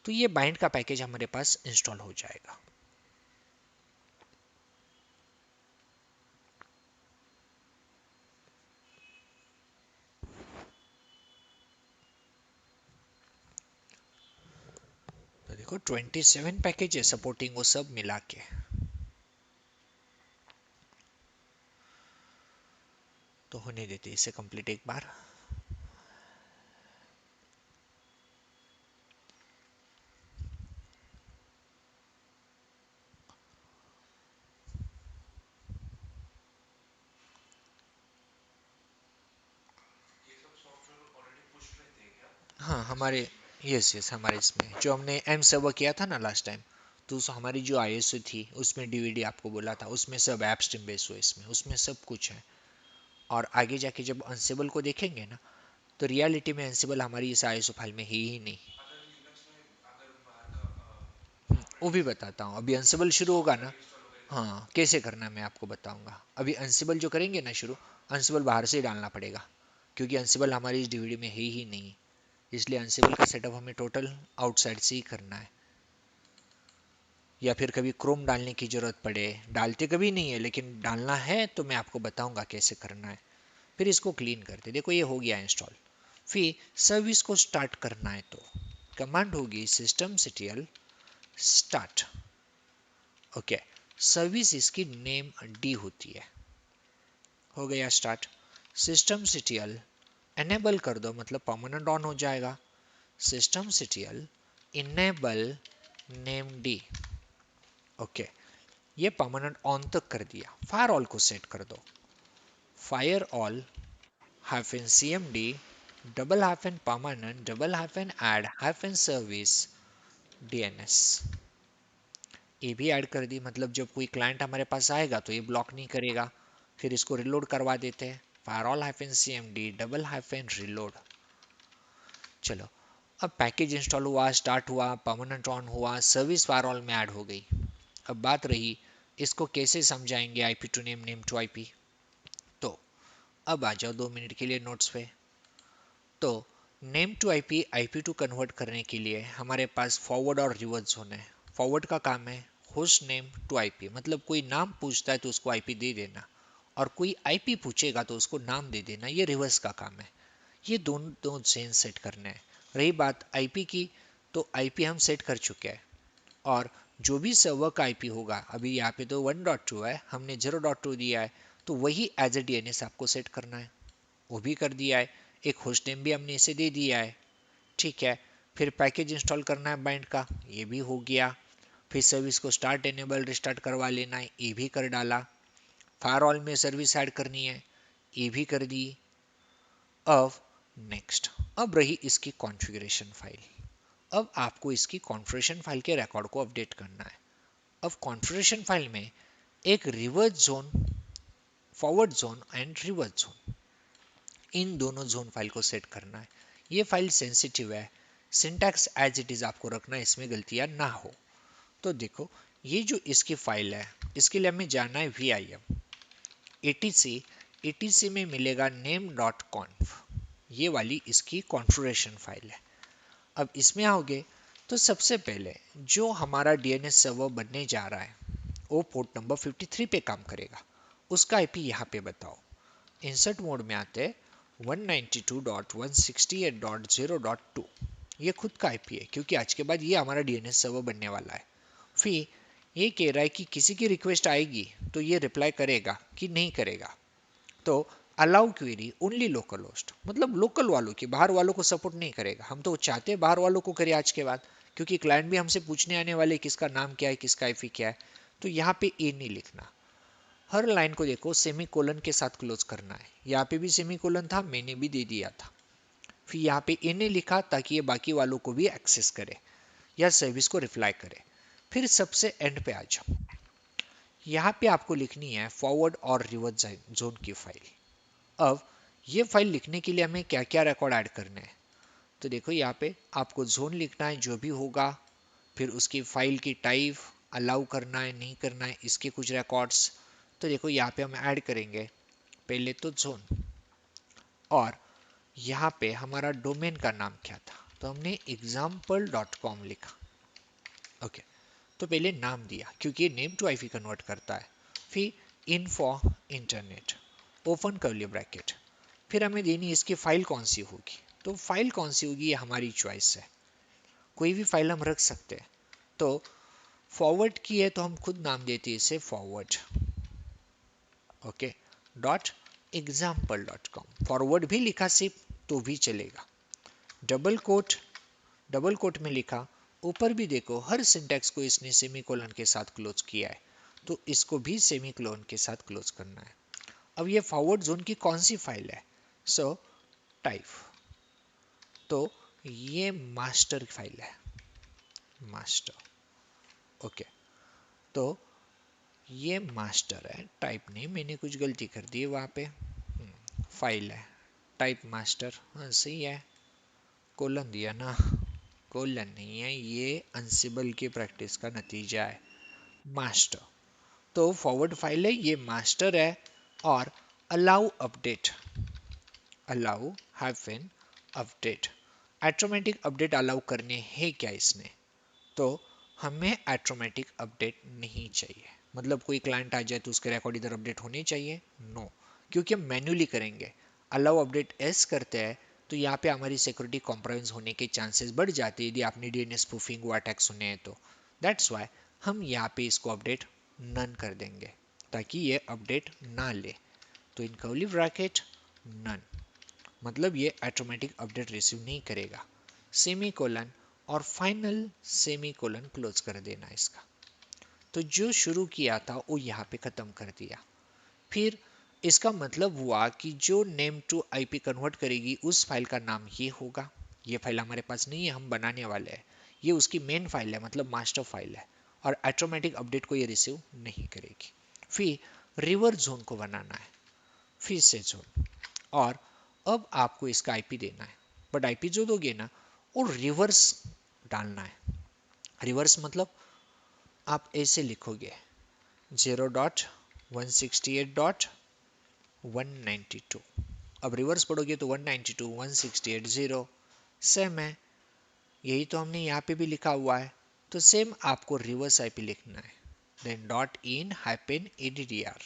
तो ये बाइंड का पैकेज हमारे पास इंस्टॉल हो जाएगा। तो देखो 27 पैकेज है सपोर्टिंग वो सब मिला के। तो होने देते इसे कंप्लीट एक बार। हाँ हमारे, यस यस, हमारे इसमें जो हमने एम सर्वर किया था ना लास्ट टाइम, तो हमारी जो आईएसओ थी उसमें डीवीडी आपको बोला था, उसमें सब ऐप स्ट्रीम बेस हुआ, इसमें उसमें सब कुछ है। और आगे जाके जब अनसेबल को देखेंगे ना, तो रियलिटी में अनसेबल हमारी इस आईएसओ फाइल में है ही नहीं। वो भी बताता हूँ, अभी अनसेबल शुरू होगा ना। हाँ कैसे करना है मैं आपको बताऊंगा। अभी अनसेबल जो करेंगे ना शुरू, अनसेबल बाहर से ही डालना पड़ेगा, क्योंकि अनसेबल हमारी इस डीवीडी में है ही नहीं। इसलिए अनसेबल का सेटअप हमें टोटल आउटसाइड से ही करना है, या फिर कभी क्रोम डालने की जरूरत पड़े, डालते कभी नहीं है लेकिन डालना है, तो मैं आपको बताऊंगा कैसे करना है। फिर इसको क्लीन करते, देखो ये हो गया इंस्टॉल। फिर सर्विस को स्टार्ट करना है, तो कमांड होगी systemctl स्टार्ट। ओके, सर्विस इसकी नेम डी होती है। हो गया स्टार्ट। systemctl एनेबल कर दो, मतलब परमानेंट ऑन हो जाएगा। systemctl enable name D. Okay, ये परमानेंट ऑन तक कर दिया। फायर ऑल को सेट कर दो, fire all -cmd %permanent $add -service DNS। ये भी ऐड कर दी, मतलब जब कोई क्लाइंट हमारे पास आएगा तो ये ब्लॉक नहीं करेगा। फिर इसको रिलोड करवा देते हैं, फायरऑल -cmd $reload। चलो, अब पैकेज इंस्टॉल हुआ, स्टार्ट हुआ, परमानेंट ऑन हुआ, सर्विस फायरऑल में ऐड हो गई। अब बात रही इसको कैसे समझाएंगे IP to name, name to IP. तो अब आ जाओ 2 मिनट के लिए नोट्स पे। तो name to IP, IP to convert करने के लिए हमारे पास फॉरवर्ड और रिवर्स जोन है। फॉरवर्ड का काम है होस्ट नेम टू आईपी, मतलब कोई नाम पूछता है तो उसको आईपी दे देना, और कोई आईपी पूछेगा तो उसको नाम दे देना, ये रिवर्स का काम है। ये दोनों दो चेंज सेट करने हैं। रही बात आईपी की, तो आईपी हम सेट कर चुके हैं, और जो भी सर्वर का आईपी होगा, अभी यहाँ पे तो 1.2 है, हमने 0.2 दिया है, तो वही एज ए डीएनएस आपको सेट करना है, वो भी कर दिया है। एक होस्ट नेम भी हमने इसे दे दिया है, ठीक है। फिर पैकेज इंस्टॉल करना है बाइंड का, ये भी हो गया। फिर सर्विस को स्टार्ट एनेबल रिस्टार्ट करवा लेना है, ये भी कर डाला। फायरवॉल में सर्विस ऐड करनी है, ये भी कर दी। अब नेक्स्ट, अब रही इसकी कॉन्फ़िगरेशन फाइल। अब आपको इसकी कॉन्फ़िगरेशन फाइल के रिकॉर्ड को अपडेट करना है। अब कॉन्फ़िगरेशन फाइल में एक reverse zone, forward zone and reverse zone, इन दोनों जोन फाइल को सेट करना है। ये फाइल सेंसिटिव है, सिंटैक्स एज इट इज आपको रखना है, इसमें गलतियां ना हो। तो देखो, ये जो इसकी फाइल है, इसके लिए हमें जाना है VIM etc etc में मिलेगा नेम डॉट कॉन्फ, ये वाली इसकी कॉन्फ़िगरेशन फाइल है। अब इसमें आओगे तो सबसे पहले जो हमारा डीएनएस सर्वर बनने जा रहा है वो पोर्ट नंबर 53 पे काम करेगा, उसका आईपी यहाँ पे बताओ। इंसर्ट मोड में आते 192.168.0.2, ये खुद का आईपी है क्योंकि आज के बाद ये हमारा डीएनएस सर्वर बनने वाला है। फिर ये कह रहा है कि किसी की रिक्वेस्ट आएगी तो ये रिप्लाई करेगा कि नहीं करेगा। तो allow query only local host, मतलब लोकल वालों की, बाहर वालों को सपोर्ट नहीं करेगा। हम तो चाहते हैं बाहर वालों को करें आज के बाद, क्योंकि क्लाइंट भी हमसे पूछने आने वाले किसका नाम क्या है, किसका आईपी क्या है। तो यहाँ पे ए नहीं लिखना, हर लाइन को देखो सेमी कोलन के साथ क्लोज करना है। यहाँ पे भी सेमी कोलन था, मैंने भी दे दिया था। फिर यहाँ पे ए ने लिखा ताकि ये बाकी वालों को भी एक्सेस करे या सर्विस को रिप्लाई करे। फिर सबसे एंड पे आ जाओ, यहाँ पे आपको लिखनी है फॉरवर्ड और रिवर्स जोन की फाइल। अब ये फाइल लिखने के लिए हमें क्या क्या रिकॉर्ड ऐड करने हैं, तो देखो यहाँ पे आपको जोन लिखना है जो भी होगा, फिर उसकी फाइल की टाइप, अलाउ करना है नहीं करना है, इसके कुछ रिकॉर्ड्स। तो देखो यहाँ पे हम ऐड करेंगे पहले तो जोन, और यहाँ पे हमारा डोमेन का नाम क्या था, तो हमने example.com लिखा। ओके, तो पहले नाम दिया क्योंकि ये नेम टू आईपी कन्वर्ट करता है। फिर info internet open curly bracket, फिर हमें देनी इसकी फाइल कौन सी होगी। तो फाइल कौन सी होगी ये हमारी चॉइस है, कोई भी फाइल हम रख सकते हैं। तो फॉरवर्ड की है तो हम खुद नाम देते हैं इसे फॉरवर्ड, ओके, डॉट एग्जाम्पल.com। फॉरवर्ड भी लिखा सिर्फ तो भी चलेगा। डबल कोट, डबल कोट में लिखा, ऊपर भी देखो हर सिंटैक्स को इसने सेमीकोलन के साथ क्लोज किया है, तो इसको भी सेमीकोलन के साथ क्लोज करना है। अब ये फॉरवर्ड जोन की कौन सी फाइल है, सो टाइप, तो ये मास्टर फाइल है, मास्टर, ओके। तो ये मास्टर है, टाइप नहीं, मैंने कुछ गलती कर दी है वहाँ पे, फाइल है टाइप मास्टर, हाँ सही है, कोलन दिया ना, कोलन नहीं है, ये अनसिबल की प्रैक्टिस का नतीजा है। मास्टर, तो फॉरवर्ड फाइल है, ये मास्टर है। और allow update, allow hyphen update, automatic update allow करने हैं क्या इसने, तो हमें ऑटोमेटिक अपडेट नहीं चाहिए। मतलब कोई क्लाइंट आ जाए तो उसके रिकॉर्ड इधर अपडेट होने चाहिए, नो, क्योंकि हम मैन्युअली करेंगे। अलाउ अपडेट एस करते हैं तो यहाँ पे हमारी सिक्योरिटी कॉम्प्रोमाइज होने के चांसेस बढ़ जाते हैं यदि आपने डीएनएस स्पूफिंग वो अटैक सुने हैं तो। दैट्स वाई हम यहाँ पे इसको अपडेट नन कर देंगे ताकि ये अपडेट ना ले। तो इन कर्ली ब्रैकेट नन, मतलब ये ऑटोमेटिक अपडेट रिसीव नहीं करेगा, सेमी कोलन और फाइनल सेमी कोलन क्लोज कर देना इसका। तो जो शुरू किया था वो यहाँ पे खत्म कर दिया। फिर इसका मतलब हुआ कि जो नेम टू आईपी कन्वर्ट करेगी उस फाइल का नाम ये होगा। ये फाइल हमारे पास नहीं है, हम बनाने वाले हैं, ये उसकी मेन फाइल है, मतलब मास्टर फाइल है, और ऑटोमेटिक अपडेट को ये रिसीव नहीं करेगी। फिर रिवर्स जोन को बनाना है, फिर से जोन, और अब आपको इसका आईपी देना है, बट आईपी जो दोगे ना वो रिवर्स डालना है। रिवर्स मतलब आप ऐसे लिखोगे 0.168.192, अब रिवर्स पढ़ोगे तो 192 168 0 सेम है, यही तो हमने यहाँ पे भी लिखा हुआ है। तो सेम आपको रिवर्स आईपी लिखना है, then dot in hyphen ADDR,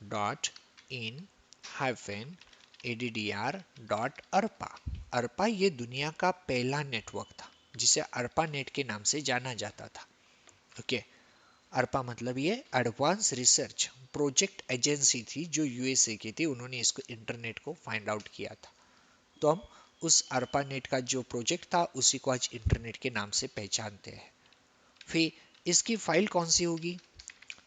dot in hyphen ADDR dot arpa. Arpa ये दुनिया का पहला नेटवर्क था जिसे अर्पा नेट के नाम से जाना जाता था, ओके। अर्पा मतलब ये एडवांस रिसर्च प्रोजेक्ट एजेंसी थी जो यूएसए की थी, उन्होंने इसको इंटरनेट को फाइंड आउट किया था। तो हम उस अर्पा नेट का जो प्रोजेक्ट था उसी को आज इंटरनेट के नाम से पहचानते हैं। फिर इसकी फाइल कौन सी होगी,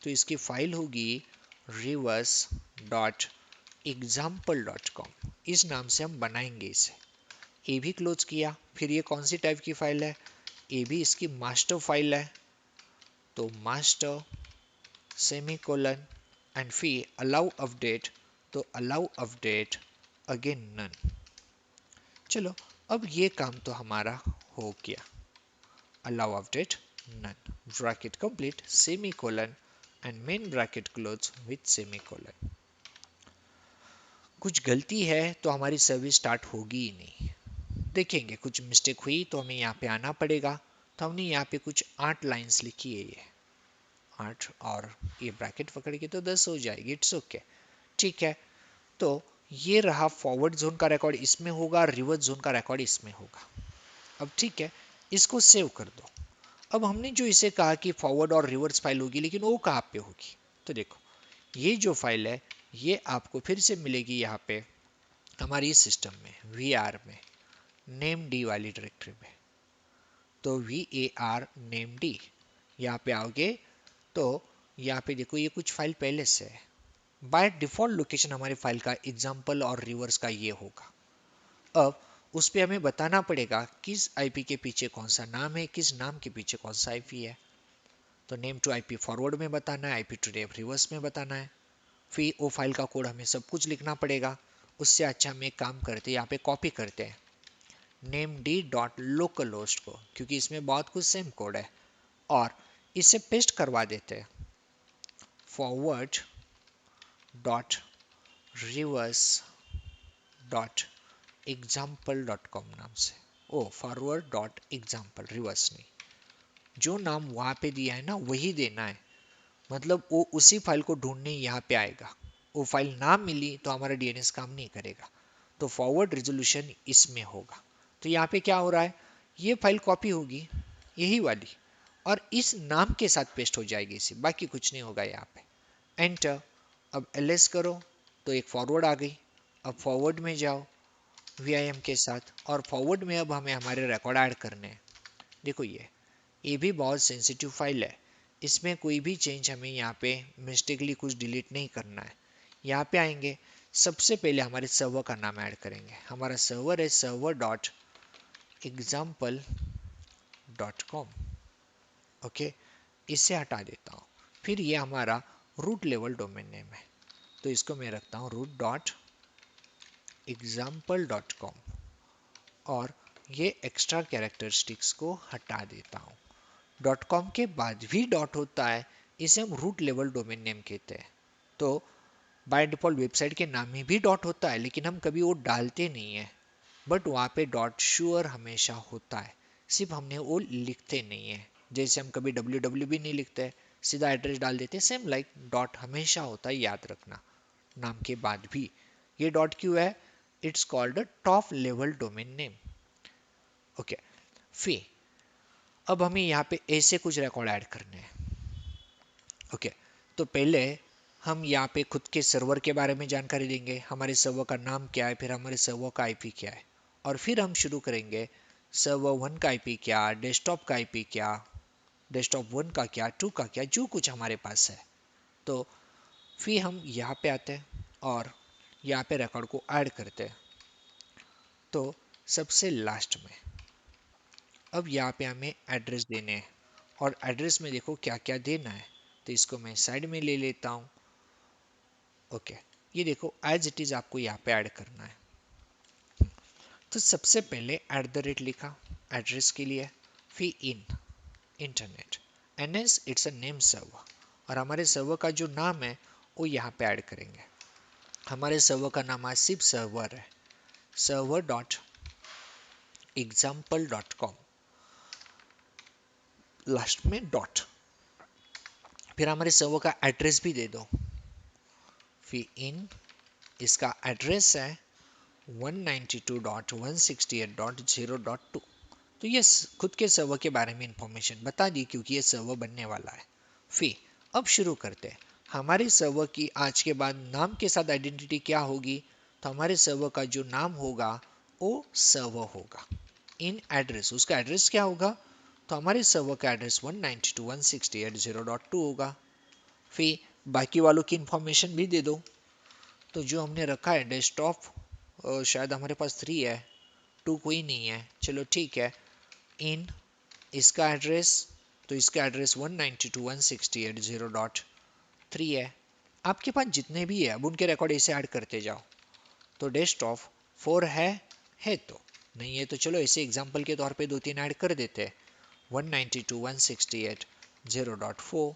तो इसकी फाइल होगी reverse dot example dot com, इस नाम से हम बनाएंगे इसे। ए भी क्लोज किया, फिर ये कौन सी टाइप की फाइल है, ए भी इसकी मास्टर फाइल है, तो मास्टर सेमीकोलन एंड फिर अलाउ अपडेट, तो अलाउ अपडेट अगेन नन। चलो अब ये काम तो हमारा हो गया, allow update none, bracket complete semicolon and main bracket close with semicolon. कुछ गलती है तो हमारी सर्विस स्टार्ट होगी ही नहीं। देखेंगे कुछ मिस्टेक हुई तो हमें यहाँ पे आना पड़ेगा। तो हमने यहाँ पे कुछ 8 लाइंस लिखी है, ये 8 और ये ब्रैकेट पकड़ के तो 10 हो जाएगी। इट्स ओके, ठीक है। तो ये रहा फॉरवर्ड जोन का रिकॉर्ड, इसमें होगा, रिवर्स जोन का रिकॉर्ड इसमें होगा। अब ठीक है, इसको सेव कर दो। अब हमने जो इसे कहा कि फॉरवर्ड और रिवर्स फाइल होगी, लेकिन वो कहाँ पे होगी? तो देखो, ये जो फाइल है ये आपको फिर से मिलेगी यहाँ पे हमारी सिस्टम में, वीआर में, नेम डी वाली डायरेक्टरी में। तो VAR नेम डी, यहाँ पे आओगे तो यहाँ पे देखो ये कुछ फाइल पहले से है। बाय डिफॉल्ट लोकेशन हमारी फाइल का एग्जाम्पल और रिवर्स का ये होगा। अब उस पर हमें बताना पड़ेगा किस आईपी के पीछे कौन सा नाम है, किस नाम के पीछे कौन सा आईपी है। तो नेम टू आईपी फॉरवर्ड में बताना है, आईपी टू नेम रिवर्स में बताना है। फिर वो फाइल का कोड हमें सब कुछ लिखना पड़ेगा। उससे अच्छा हम एक काम करते हैं, यहाँ पे कॉपी करते हैं name D dot local host को, क्योंकि इसमें बहुत कुछ सेम कोड है, और इसे पेस्ट करवा देते हैं forward dot reverse dot example dot com नाम से। ओ, फॉरवर्ड डॉट एग्जाम्पल, रिवर्स नहीं, जो नाम वहाँ पे दिया है ना वही देना है। मतलब वो उसी फाइल को ढूंढने यहाँ पे आएगा। वो फाइल ना मिली तो हमारा डीएनएस काम नहीं करेगा। तो फॉरवर्ड रेजोल्यूशन इसमें होगा। तो यहाँ पे क्या हो रहा है, ये फाइल कॉपी होगी यही वाली, और इस नाम के साथ पेस्ट हो जाएगी इसी, बाकी कुछ नहीं होगा यहाँ पे। एंटर। अब एलएस करो तो एक फॉरवर्ड आ गई। अब फॉरवर्ड में जाओ वीआईएम के साथ, और फॉरवर्ड में अब हमें हमारे रिकॉर्ड ऐड करने हैं। देखो ये भी बहुत सेंसिटिव फाइल है, इसमें कोई भी चेंज हमें यहाँ पे मिस्टेकली कुछ डिलीट नहीं करना है। यहाँ पे आएंगे, सबसे पहले हमारे सर्वर का नाम ऐड करेंगे। हमारा सर्वर है server dot example dot com. Okay, इसे हटा देता हूँ। फिर ये हमारा रूट लेवल डोमेन नेम है, तो इसको मैं रखता हूँ root dot example dot com, और ये एक्स्ट्रा कैरेक्टरिस्टिक्स को हटा देता हूँ। डॉट कॉम के बाद भी डॉट होता है, इसे हम रूट लेवल डोमेन नेम कहते हैं। तो बाय डिफॉल्ट वेबसाइट के नाम में भी डॉट होता है, लेकिन हम कभी वो डालते नहीं है, बट वहाँ पे डॉट श्योर हमेशा होता है, सिर्फ हमने वो लिखते नहीं है। जैसे हम कभी www भी नहीं लिखते, सीधा एड्रेस डाल देते, सेम लाइक डॉट हमेशा होता है, याद रखना नाम के बाद भी। ये डॉट क्यों है? It's called a top level domain name. Okay, फिर अब हमें यहाँ पे ऐसे कुछ रिकॉर्ड ऐड करने हैं। ओके, तो पहले हम यहाँ पे खुद के सर्वर के बारे में जानकारी देंगे, हमारे सर्वर का नाम क्या है, फिर हमारे सर्वर का आईपी क्या है, और फिर हम शुरू करेंगे सर्वर 1 का आईपी क्या, डेस्कटॉप का आईपी क्या, डेस्कटॉप 1 का क्या, 2 का क्या, जो कुछ हमारे पास है। तो फिर हम यहाँ पे आते हैं और यहाँ पे रिकॉर्ड को ऐड करते हैं। तो सबसे लास्ट में अब यहाँ पे हमें एड्रेस देने हैं, और एड्रेस में देखो क्या क्या देना है। तो इसको मैं साइड में ले लेता हूँ। ओके, ये देखो एज इट इज आपको यहाँ पे ऐड करना है। तो सबसे पहले एट द रेट लिखा एड्रेस के लिए, फिर in internet, NS it's a name server, और हमारे सर्वर का जो नाम है वो यहाँ पे ऐड करेंगे। हमारे सर्वर का नाम है सिर्फ सर्वर है, server dot example dot com, last में डॉट। फिर हमारे सर्वर का एड्रेस भी दे दो, फिर इन, इसका एड्रेस है 192.168.0.2। तो ये खुद के सर्वर के बारे में इंफॉर्मेशन बता दी, क्योंकि ये सर्वर बनने वाला है। फिर अब शुरू करते हैं। हमारे सर्वर की आज के बाद नाम के साथ आइडेंटिटी क्या होगी? तो हमारे सर्वर का जो नाम होगा वो सर्वर होगा। इन एड्रेस, उसका एड्रेस क्या होगा? तो हमारे सर्वर का एड्रेस 192.168.0.2 होगा। फिर बाकी वालों की इंफॉर्मेशन भी दे दो। तो जो हमने रखा है डेस्कटॉप, शायद हमारे पास 3 है, 2 कोई नहीं है, चलो ठीक है। इन, इसका एड्रेस, तो इसका एड्रेस 192.168.0.3 है। आपके पास जितने भी है अब उनके रिकॉर्ड ऐसे ऐड करते जाओ। तो डेस्कटॉप 4 है तो नहीं है तो चलो ऐसे एग्जांपल के तौर पे 2-3 ऐड कर देते हैं, 192.168.0.4।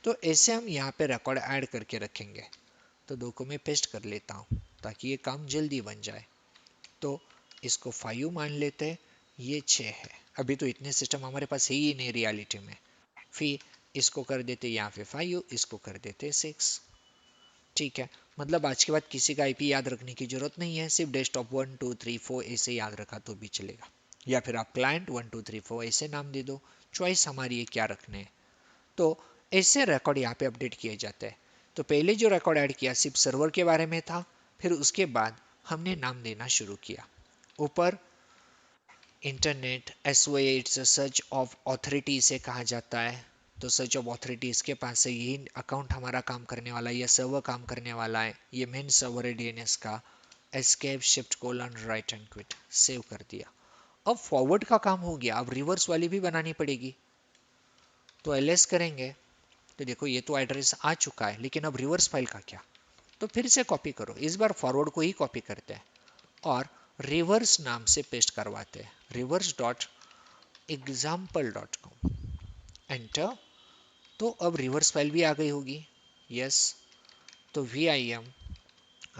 तो ऐसे हम यहाँ पे रिकॉर्ड ऐड करके रखेंगे। तो दो को मैं पेस्ट कर लेता हूँ ताकि ये काम जल्दी बन जाए। तो इसको 5 मान लेते हैं, ये 6 है। अभी तो इतने सिस्टम हमारे पास है ही नहीं रियलिटी में। फिर इसको कर देते यहाँ पे 5, इसको कर देते 6। ठीक है, मतलब आज के बाद किसी का आईपी याद रखने की जरूरत नहीं है, सिर्फ डेस्कटॉप 1 2 3 4 ऐसे याद रखा तो भी चलेगा, या फिर आप क्लाइंट 1 2 3 4 ऐसे नाम दे दो, चॉइस हमारी है क्या रखने हैं। तो ऐसे रिकॉर्ड यहाँ पे अपडेट किए जाते हैं। तो पहले जो रिकॉर्ड ऐड किया सिर्फ सर्वर के बारे में था, फिर उसके बाद हमने नाम देना शुरू किया। ऊपर internet SOA it's search of authority से कहा जाता है। तो सर्च ऑफ ऑथोरिटी इसके पास है, यही अकाउंट हमारा काम करने वाला है, यह सर्वर काम करने वाला है, ये मेन सर्वर है डीएनएस का। Escape shift colon write and quit save कर दिया। अब फॉरवर्ड का काम हो गया, अब रिवर्स वाली भी बनानी पड़ेगी। तो एलएस करेंगे तो देखो ये तो एड्रेस आ चुका है, लेकिन अब रिवर्स फाइल का क्या। तो फिर से कॉपी करो, इस बार फॉरवर्ड को ही कॉपी करते हैं और रिवर्स नाम से पेस्ट करवाते हैं, reverse dot example dot com, enter. तो अब रिवर्स फाइल भी आ गई होगी, यस। तो V I M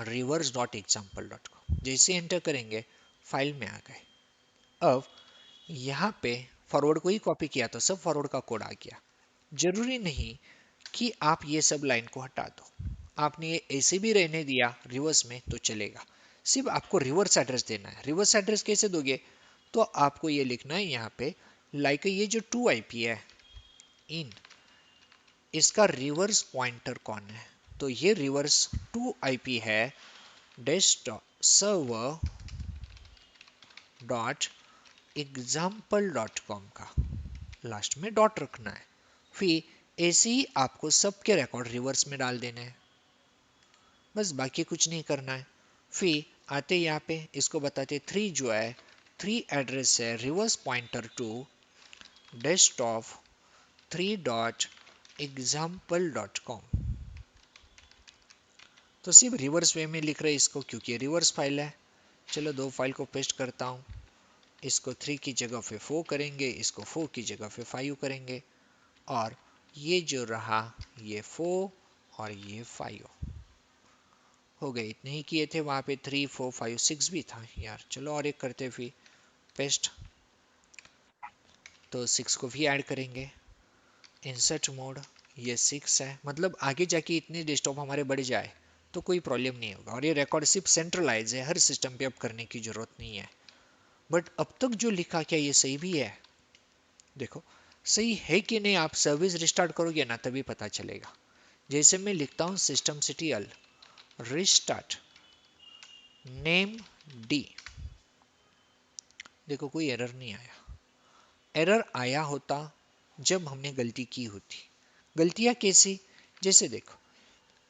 reverse dot example dot com जैसे एंटर करेंगे फाइल में आ गए। अब यहाँ पे फॉरवर्ड को ही कॉपी किया तो सब फॉरवर्ड का कोड आ गया। जरूरी नहीं कि आप ये सब लाइन को हटा दो, आपने ये ऐसे भी रहने दिया रिवर्स में तो चलेगा, सिर्फ आपको रिवर्स एड्रेस देना है। रिवर्स एड्रेस कैसे दोगे, तो आपको ये लिखना है यहाँ पे लाइक ये जो 2 आईपी है इन, इसका रिवर्स पॉइंटर कौन है, तो ये रिवर्स 2 आईपी है desktop server dot example dot com का, लास्ट में डॉट रखना है। फिर ऐसे ही आपको सबके रिकॉर्ड रिवर्स में डाल देने हैं, बस बाकी कुछ नहीं करना है। फिर आते यहाँ पे इसको बताते 3 जो है 3 एड्रेस है reverse pointer to desktop 3 dot example dot com. तो सिर्फ रिवर्स वे में लिख रहे हैं इसको क्योंकि रिवर्स फाइल है। चलो 2 फाइल को पेस्ट करता हूँ, इसको 3 की जगह पे 4 करेंगे, इसको 4 की जगह पे 5 करेंगे, और ये जो रहा ये 4 और ये 5 हो गए। इतने ही किए थे, वहाँ पे 3 4 5 6 भी था यार। चलो और एक करते फिर पेस्ट, तो 6 को भी ऐड करेंगे, इंसर्ट मोड, ये 6 है, मतलब आगे जाके इतने डेस्कटॉप हमारे बढ़ जाए तो कोई प्रॉब्लम नहीं होगा। और ये रिकॉर्ड सिर्फ सेंट्रलाइज है, हर सिस्टम पे अब करने की जरूरत नहीं है। बट अब तक जो लिखा क्या ये सही भी है, देखो सही है कि नहीं, आप सर्विस रिस्टार्ट करोगे ना तभी पता चलेगा। जैसे मैं लिखता हूँ सिस्टम सिटीएल रिस्टार्ट नेम डी, देखो कोई एरर नहीं आया। एरर आया होता जब हमने गलती की होती। गलतियां कैसी, जैसे देखो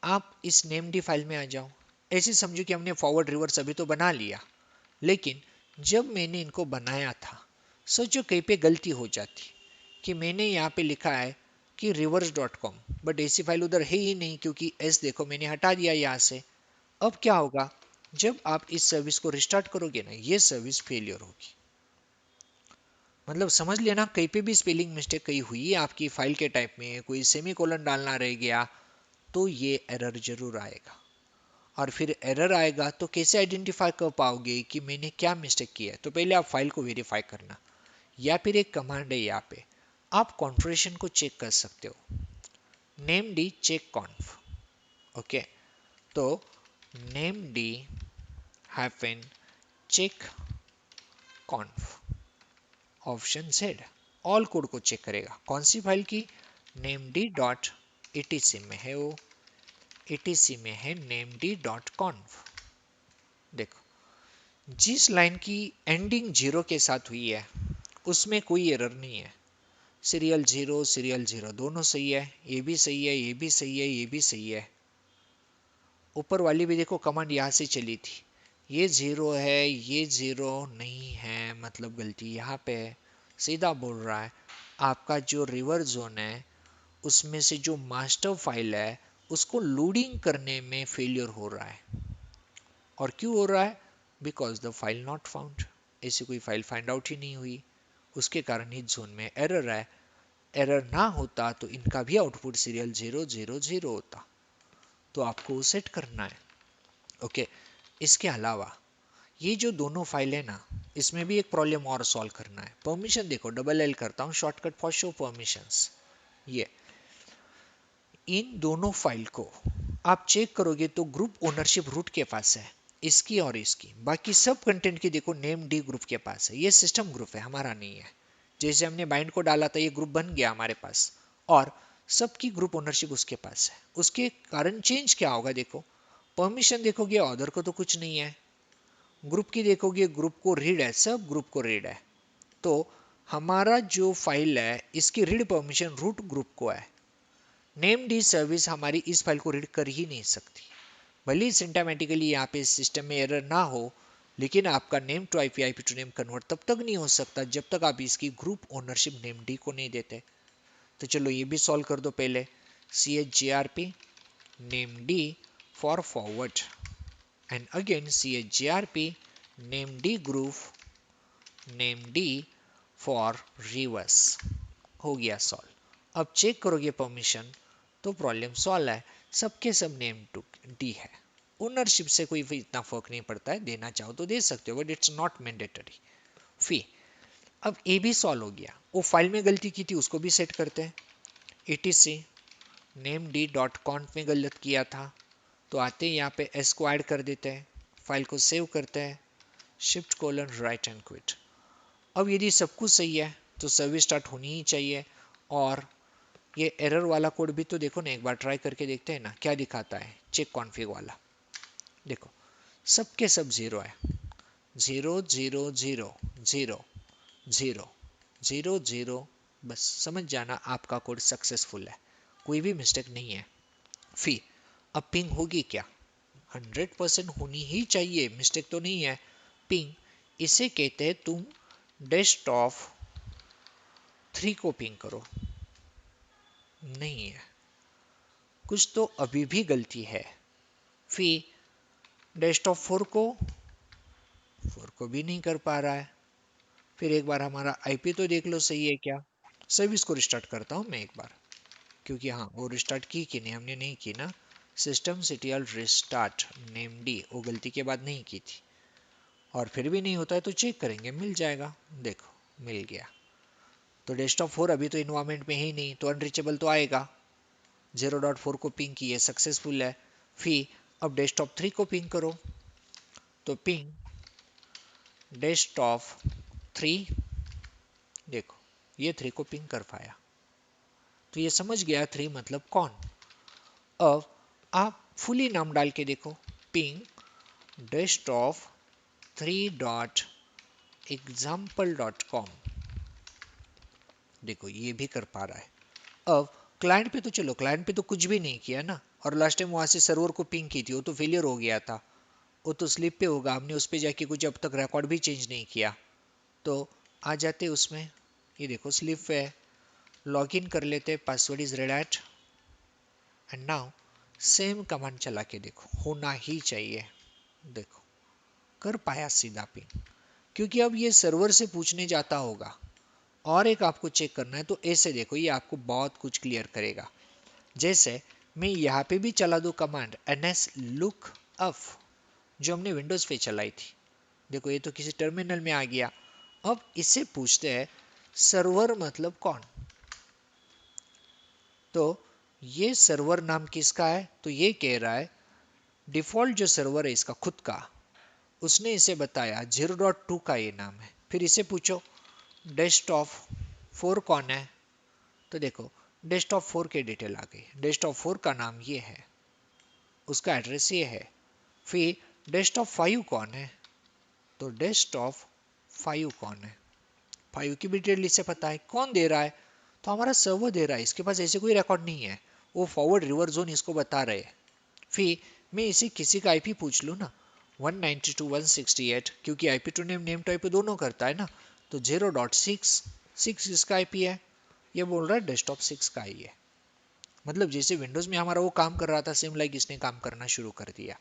आप इस नेम डी फाइल में आ जाओ, ऐसे समझो कि हमने फॉरवर्ड रिवर्स अभी तो बना लिया, लेकिन जब मैंने इनको बनाया था सोचो कहीं पे गलती हो जाती कि मैंने यहाँ पे लिखा है कि रिवर्स डॉट कॉम, बट ऐसी फाइल उधर है ही नहीं क्योंकि एस देखो मैंने हटा दिया यहाँ से। अब क्या होगा, जब आप इस सर्विस को रिस्टार्ट करोगे ना ये सर्विस फेलियर होगी। मतलब समझ लेना कहीं पे भी स्पेलिंग मिस्टेक कहीं हुई है आपकी फाइल के टाइप में, कोई सेमीकोलन डालना रह गया तो ये एरर जरूर आएगा। और फिर एरर आएगा तो कैसे आइडेंटिफाई कर पाओगे कि मैंने क्या मिस्टेक किया है, तो पहले आप फाइल को वेरीफाई करना, या फिर एक कमांड है यहाँ पे आप कॉन्फ़िगरेशन को चेक कर सकते हो, नेम डी चेक कॉन्फ। ओके, तो name D hyphen check कॉन्फ option Z all code को चेक करेगा। कौन सी फाइल की, नेम डी डॉट एटीसी में है, वो एटीसी में है नेम डी डॉट कॉन्फ। देखो जिस लाइन की एंडिंग जीरो के साथ हुई है उसमें कोई एरर नहीं है, सीरियल जीरो दोनों सही है, ये भी सही है, ये भी सही है, ये भी सही है। ऊपर वाली भी देखो कमांड यहाँ से चली थी, ये जीरो है ये जीरो नहीं है, मतलब गलती यहाँ पे है। सीधा बोल रहा है आपका जो रिवर जोन है उसमें से जो मास्टर फाइल है उसको लोडिंग करने में फेलियर हो रहा है। और क्यों हो रहा है, because the file not found, ऐसी कोई फाइल फाइंड आउट ही नहीं हुई, उसके कारण इस जोन में एरर है। एरर ना होता तो इनका भी आउटपुट सीरियल 0 0 0 होता, तो आपको सेट करना है। ओके, इसके अलावा ये जो दोनों फाइल है ना, इसमें भी एक प्रॉब्लम और सॉल्व करना है। परमिशन देखो, डबल एल करता हूँ शॉर्टकट फॉर शो परमिशंस। ये इन दोनों फाइल को आप चेक करोगे तो ग्रुप ओनरशिप रूट के पास है, इसकी और इसकी। बाकी सब कंटेंट की देखो नेम डी ग्रुप के पास है। ये सिस्टम ग्रुप है, हमारा नहीं है। जैसे हमने बाइंड को डाला था, ये ग्रुप बन गया हमारे पास, और सबकी ग्रुप ओनरशिप उसके पास है। उसके कारण चेंज क्या होगा देखो, परमिशन देखोगे ऑर्डर को तो कुछ नहीं है, ग्रुप की देखोगे ग्रुप को रीड है, सब ग्रुप को रीड है। तो हमारा जो फाइल है इसकी रीड परमिशन रूट ग्रुप को है। नेम डी सर्विस हमारी इस फाइल को रीड कर ही नहीं सकती। भले ही सिंटामेटिकली यहाँ पे सिस्टम में एरर ना हो, लेकिन आपका name to IP, IP to name convert तब तक नहीं हो सकता जब तक आप इसकी ग्रुप ओनरशिप नेम डी को नहीं देते। तो चलो ये भी सॉल्व कर दो पहले। chgrp name D for forward and again chgrp name D group name D for reverse. हो गया सॉल्व। अब चेक करोगे परमिशन तो प्रॉब्लम सॉल्व है, सबके सब नेम टू डी है। ओनरशिप से कोई भी इतना फर्क नहीं पड़ता है, देना चाहो तो दे सकते हो बट इट्स नॉट मैंडेटरी फी। अब ए भी सॉल्व हो गया। वो फाइल में गलती की थी उसको भी सेट करते हैं। etc नेम डी डॉट कॉन्फ में गलत किया था, तो आते ही यहाँ पे एस को ऐड कर देते हैं, फाइल को सेव करते हैं, shift colon write and quit. अब यदि सब कुछ सही है तो सर्विस स्टार्ट होनी ही चाहिए। और ये एरर वाला कोड भी तो देखो ना, एक बार ट्राई करके देखते हैं ना क्या दिखाता है। चेक कॉन्फ़िग वाला देखो, सबके सब जीरो है, 0 0 0 0 0 0 बस समझ जाना आपका कोड सक्सेसफुल है, कोई भी मिस्टेक नहीं है। फिर अब पिंग होगी क्या, 100% होनी ही चाहिए, मिस्टेक तो नहीं है। पिंग इसे कहते हैं तुम डेस्कटॉप 3 को पिंग करो, नहीं है, कुछ तो अभी भी गलती है। फिर डेस्कटॉप 4 को भी नहीं कर पा रहा है। फिर एक बार हमारा आईपी तो देख लो सही है क्या। सर्विस को रिस्टार्ट करता हूँ मैं एक बार, क्योंकि हाँ वो रिस्टार्ट की कि नहीं, हमने नहीं की ना। System CTL restart name D वो गलती के बाद नहीं की थी, और फिर भी नहीं होता है तो चेक करेंगे, मिल जाएगा। देखो मिल गया। तो डेस्कटॉप 4 अभी तो इन्वायरमेंट में ही नहीं, तो अनरीचेबल तो आएगा। 0.4 को पिंग किए, सक्सेसफुल है। फिर अब डेस्कटॉप 3 को पिंग करो, तो पिंग डेस्कटॉप 3, देखो ये 3 को पिंग कर पाया, तो ये समझ गया 3 मतलब कौन। अब आप फुली नाम डाल के देखो, पिंग डेस्कटॉप 3.example.com, देखो ये भी कर पा रहा है। अब क्लाइंट पे तो चलो, क्लाइंट पे तो कुछ भी नहीं किया ना, और लास्ट टाइम वहां से सर्वर को पिंग की थी, वो तो फेलियर हो गया था, वो तो स्लिप पे होगा, हमने उस पे जाके कुछ अब तक रिकॉर्ड भी चेंज नहीं किया। तो आ जाते उसमें, ये देखो स्लिप पे है, लॉग इन कर लेते, password is redhat, and now same command चला के देखो, होना ही चाहिए। देखो कर पाया सीधा पिंग, क्योंकि अब ये सर्वर से पूछने जाता होगा। और एक आपको चेक करना है तो ऐसे देखो, ये आपको बहुत कुछ क्लियर करेगा। जैसे मैं यहाँ पे भी चला दूँ कमांड ns लुक अप, जो हमने विंडोज पे चलाई थी, देखो ये तो किसी टर्मिनल में आ गया। अब इसे पूछते हैं सर्वर मतलब कौन, तो ये सर्वर नाम किसका है, तो ये कह रहा है डिफॉल्ट जो सर्वर है इसका खुद का, उसने इसे बताया 0.2 का ये नाम है। फिर इसे पूछो डेस्कटॉप 4 कौन है, तो देखो डेस्कटॉप 4 के डिटेल आ गई, डेस्कटॉप 4 का नाम ये है, उसका एड्रेस ये है। फिर डेस्कटॉप 5 कौन है, तो डेस्कटॉप 5 कौन है, 5 की भी डिटेल इसे पता है, कौन दे रहा है, तो हमारा सर्वर दे रहा है, इसके पास ऐसे कोई रिकॉर्ड नहीं है, वो फॉरवर्ड रिवर्स जोन इसको बता रहे हैं। फिर मैं इसे किसी का आईपी पूछ लूँ ना, 192.168, क्योंकि IP to name, name to IP दोनों करता है ना, तो 0.6 इसका आईपी है, ये बोल रहा है डेस्कटॉप 6 का ही है। मतलब जैसे विंडोज में हमारा वो काम कर रहा था, सेम लाइक इसने काम करना शुरू कर दिया।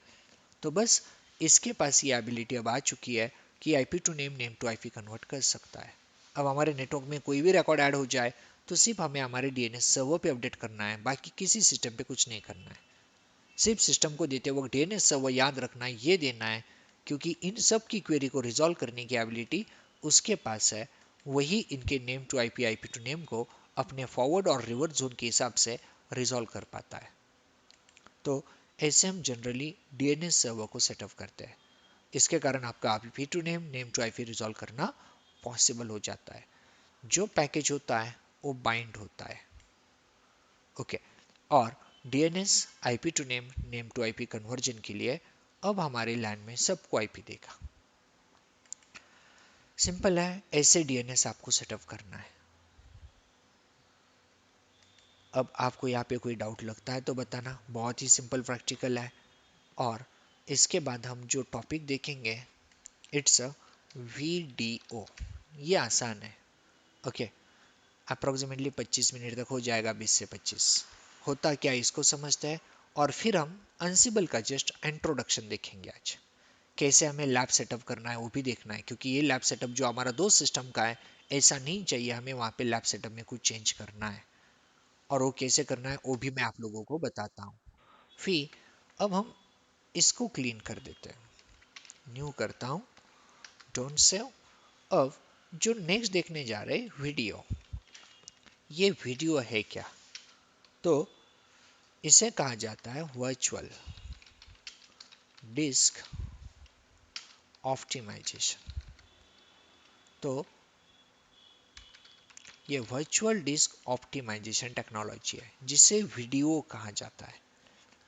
तो बस इसके पास ये एबिलिटी अब आ चुकी है कि IP to name, name to IP convert कर सकता है। अब हमारे नेटवर्क में कोई भी रिकॉर्ड ऐड हो जाए तो सिर्फ हमें हमारे डीएनएस सर्वर पे अपडेट करना है, बाकी किसी सिस्टम पे कुछ नहीं करना है। सिर्फ सिस्टम को देते वक्त डीएनएस सर्वर याद रखना ये देना है, क्योंकि इन सब की क्वेरी को रिजॉल्व करने की एबिलिटी उसके पास है। वही इनके name to IP, IP to name को अपने फॉरवर्ड और रिवर्स जोन के हिसाब से रिजॉल्व कर पाता है। तो ऐसे हम जनरली डीएनएस सर्वर को सेटअप करते हैं। इसके कारण आपका IP to name, name to IP resolve करना पॉसिबल हो जाता है। जो पैकेज होता है वो बाइंड होता है। ओके, और DNS IP to name, name to IP conversion के लिए अब हमारे लैन में सबको आईपी देगा। सिंपल है, ऐसे डीएनएस आपको सेटअप करना है। अब आपको यहाँ पे कोई डाउट लगता है तो बताना, बहुत ही सिंपल प्रैक्टिकल है। और इसके बाद हम जो टॉपिक देखेंगे, इट्स अ वीडियो। ये आसान है। ओके, अप्रोक्सीमेटली 25 मिनट तक हो जाएगा, 20 से 25। होता क्या है इसको समझते हैं, और फिर हम अंसिबल का जस्ट इंट्रोडक्शन देखेंगे आज। कैसे हमें लैब सेटअप करना है वो भी देखना है, क्योंकि ये लैब सेटअप जो हमारा दो सिस्टम का है, ऐसा नहीं चाहिए हमें वहाँ पे लैब सेटअप में कुछ चेंज करना है। और वो कैसे करना है वो भी मैं आप लोगों को बताता हूँ। फिर अब हम इसको क्लीन कर देते हैं। न्यू करता हूँ, डोंट सेव। अब जो नेक्स्ट देखने जा रहे हैं, वीडियो। ये वीडियो है क्या? तो इसे कहा जाता है वर्चुअल डिस्क ऑप्टिमाइजेशन। तो ये वर्चुअल डिस्क ऑप्टिमाइजेशन टेक्नोलॉजी है जिसे वीडियो कहा जाता है।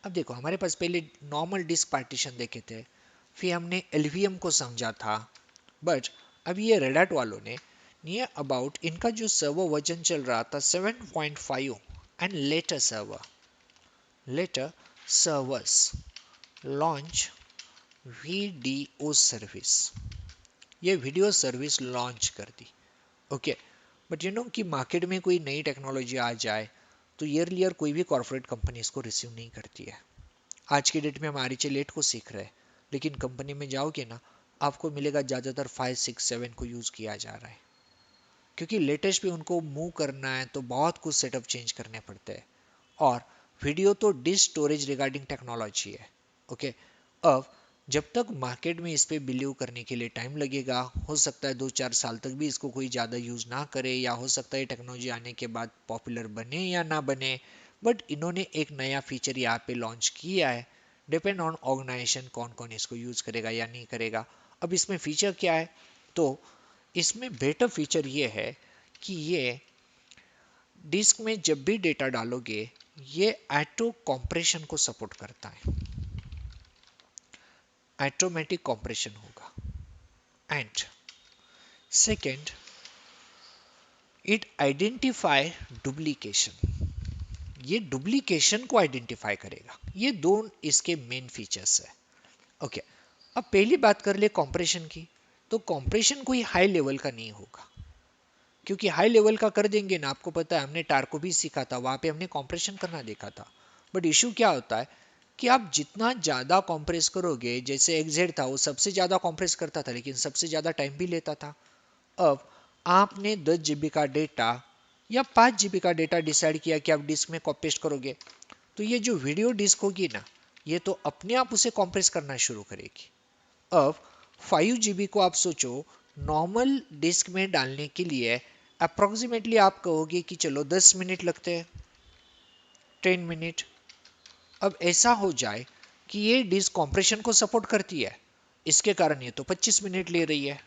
अब देखो, हमारे पास पहले नॉर्मल डिस्क पार्टीशन देखे थे, फिर हमने एलवीएम को समझा था, बट अब ये रेड वालों ने नियर अबाउट इनका जो सर्वर वर्जन चल रहा था 7.5 and later servers launch video service. ये वीडियो सर्विस लॉन्च कर दी। ओके, बट यू नो कि मार्केट में कोई नई टेक्नोलॉजी आ जाए तो ईयरली कोई भी कॉर्पोरेट कंपनी इसको रिसीव नहीं करती है। आज की डेट में हम आरएचएल 8 को सीख रहे हैं, लेकिन कंपनी में जाओगे ना, आपको मिलेगा ज़्यादातर 5, 6, 7 को यूज़ किया जा रहा है, क्योंकि लेटेस्ट पे उनको मूव करना है तो बहुत कुछ सेटअप चेंज करने पड़ते हैं। और वीडियो तो डिस्क स्टोरेज रिगार्डिंग टेक्नोलॉजी है। ओके, अब जब तक मार्केट में इस पे बिलीव करने के लिए टाइम लगेगा, हो सकता है 2-4 साल तक भी इसको कोई ज़्यादा यूज़ ना करे, या हो सकता है टेक्नोलॉजी आने के बाद पॉपुलर बने या ना बने। बट इन्होंने एक नया फीचर यहाँ पे लॉन्च किया है। डिपेंड ऑन ऑर्गेनाइजेशन कौन कौन इसको यूज़ करेगा या नहीं करेगा। अब इसमें फीचर क्या है, तो इसमें बेटर फीचर ये है कि ये डिस्क में जब भी डेटा डालोगे, ये ऑटो कॉम्प्रेशन को सपोर्ट करता है। ऑटोमेटिक कॉम्प्रेशन होगा। And second, it identify duplication. ये डुप्लीकेशन को आइडेंटिफाई करेगा। ये दो इसके मेन फीचर्स है। ओके, अब पहली बात कर ले कॉम्प्रेशन की। तो कॉम्प्रेशन कोई हाई लेवल का नहीं होगा, क्योंकि हाई लेवल का कर देंगे ना, आपको पता है हमने टार्को भी सीखा था, वहां पे हमने कॉम्प्रेशन करना देखा था। बट इशू क्या होता है कि आप जितना ज़्यादा कॉम्प्रेस करोगे, जैसे एक्जेड था वो सबसे ज़्यादा कॉम्प्रेस करता था लेकिन सबसे ज़्यादा टाइम भी लेता था। अब आपने 10 GB का डेटा या 5 GB का डेटा डिसाइड किया कि आप डिस्क में कॉपेस्ट करोगे, तो ये जो वीडियो डिस्क होगी ना, ये तो अपने आप उसे कॉम्प्रेस करना शुरू करेगी। अब 5 GB को आप सोचो, नॉर्मल डिस्क में डालने के लिए अप्रोक्सीमेटली आप कहोगे कि चलो 10 मिनट लगते हैं, 10 मिनट। अब ऐसा हो जाए कि ये डिस्क कॉम्प्रेशन को सपोर्ट करती है, इसके कारण ये तो 25 मिनट ले रही है।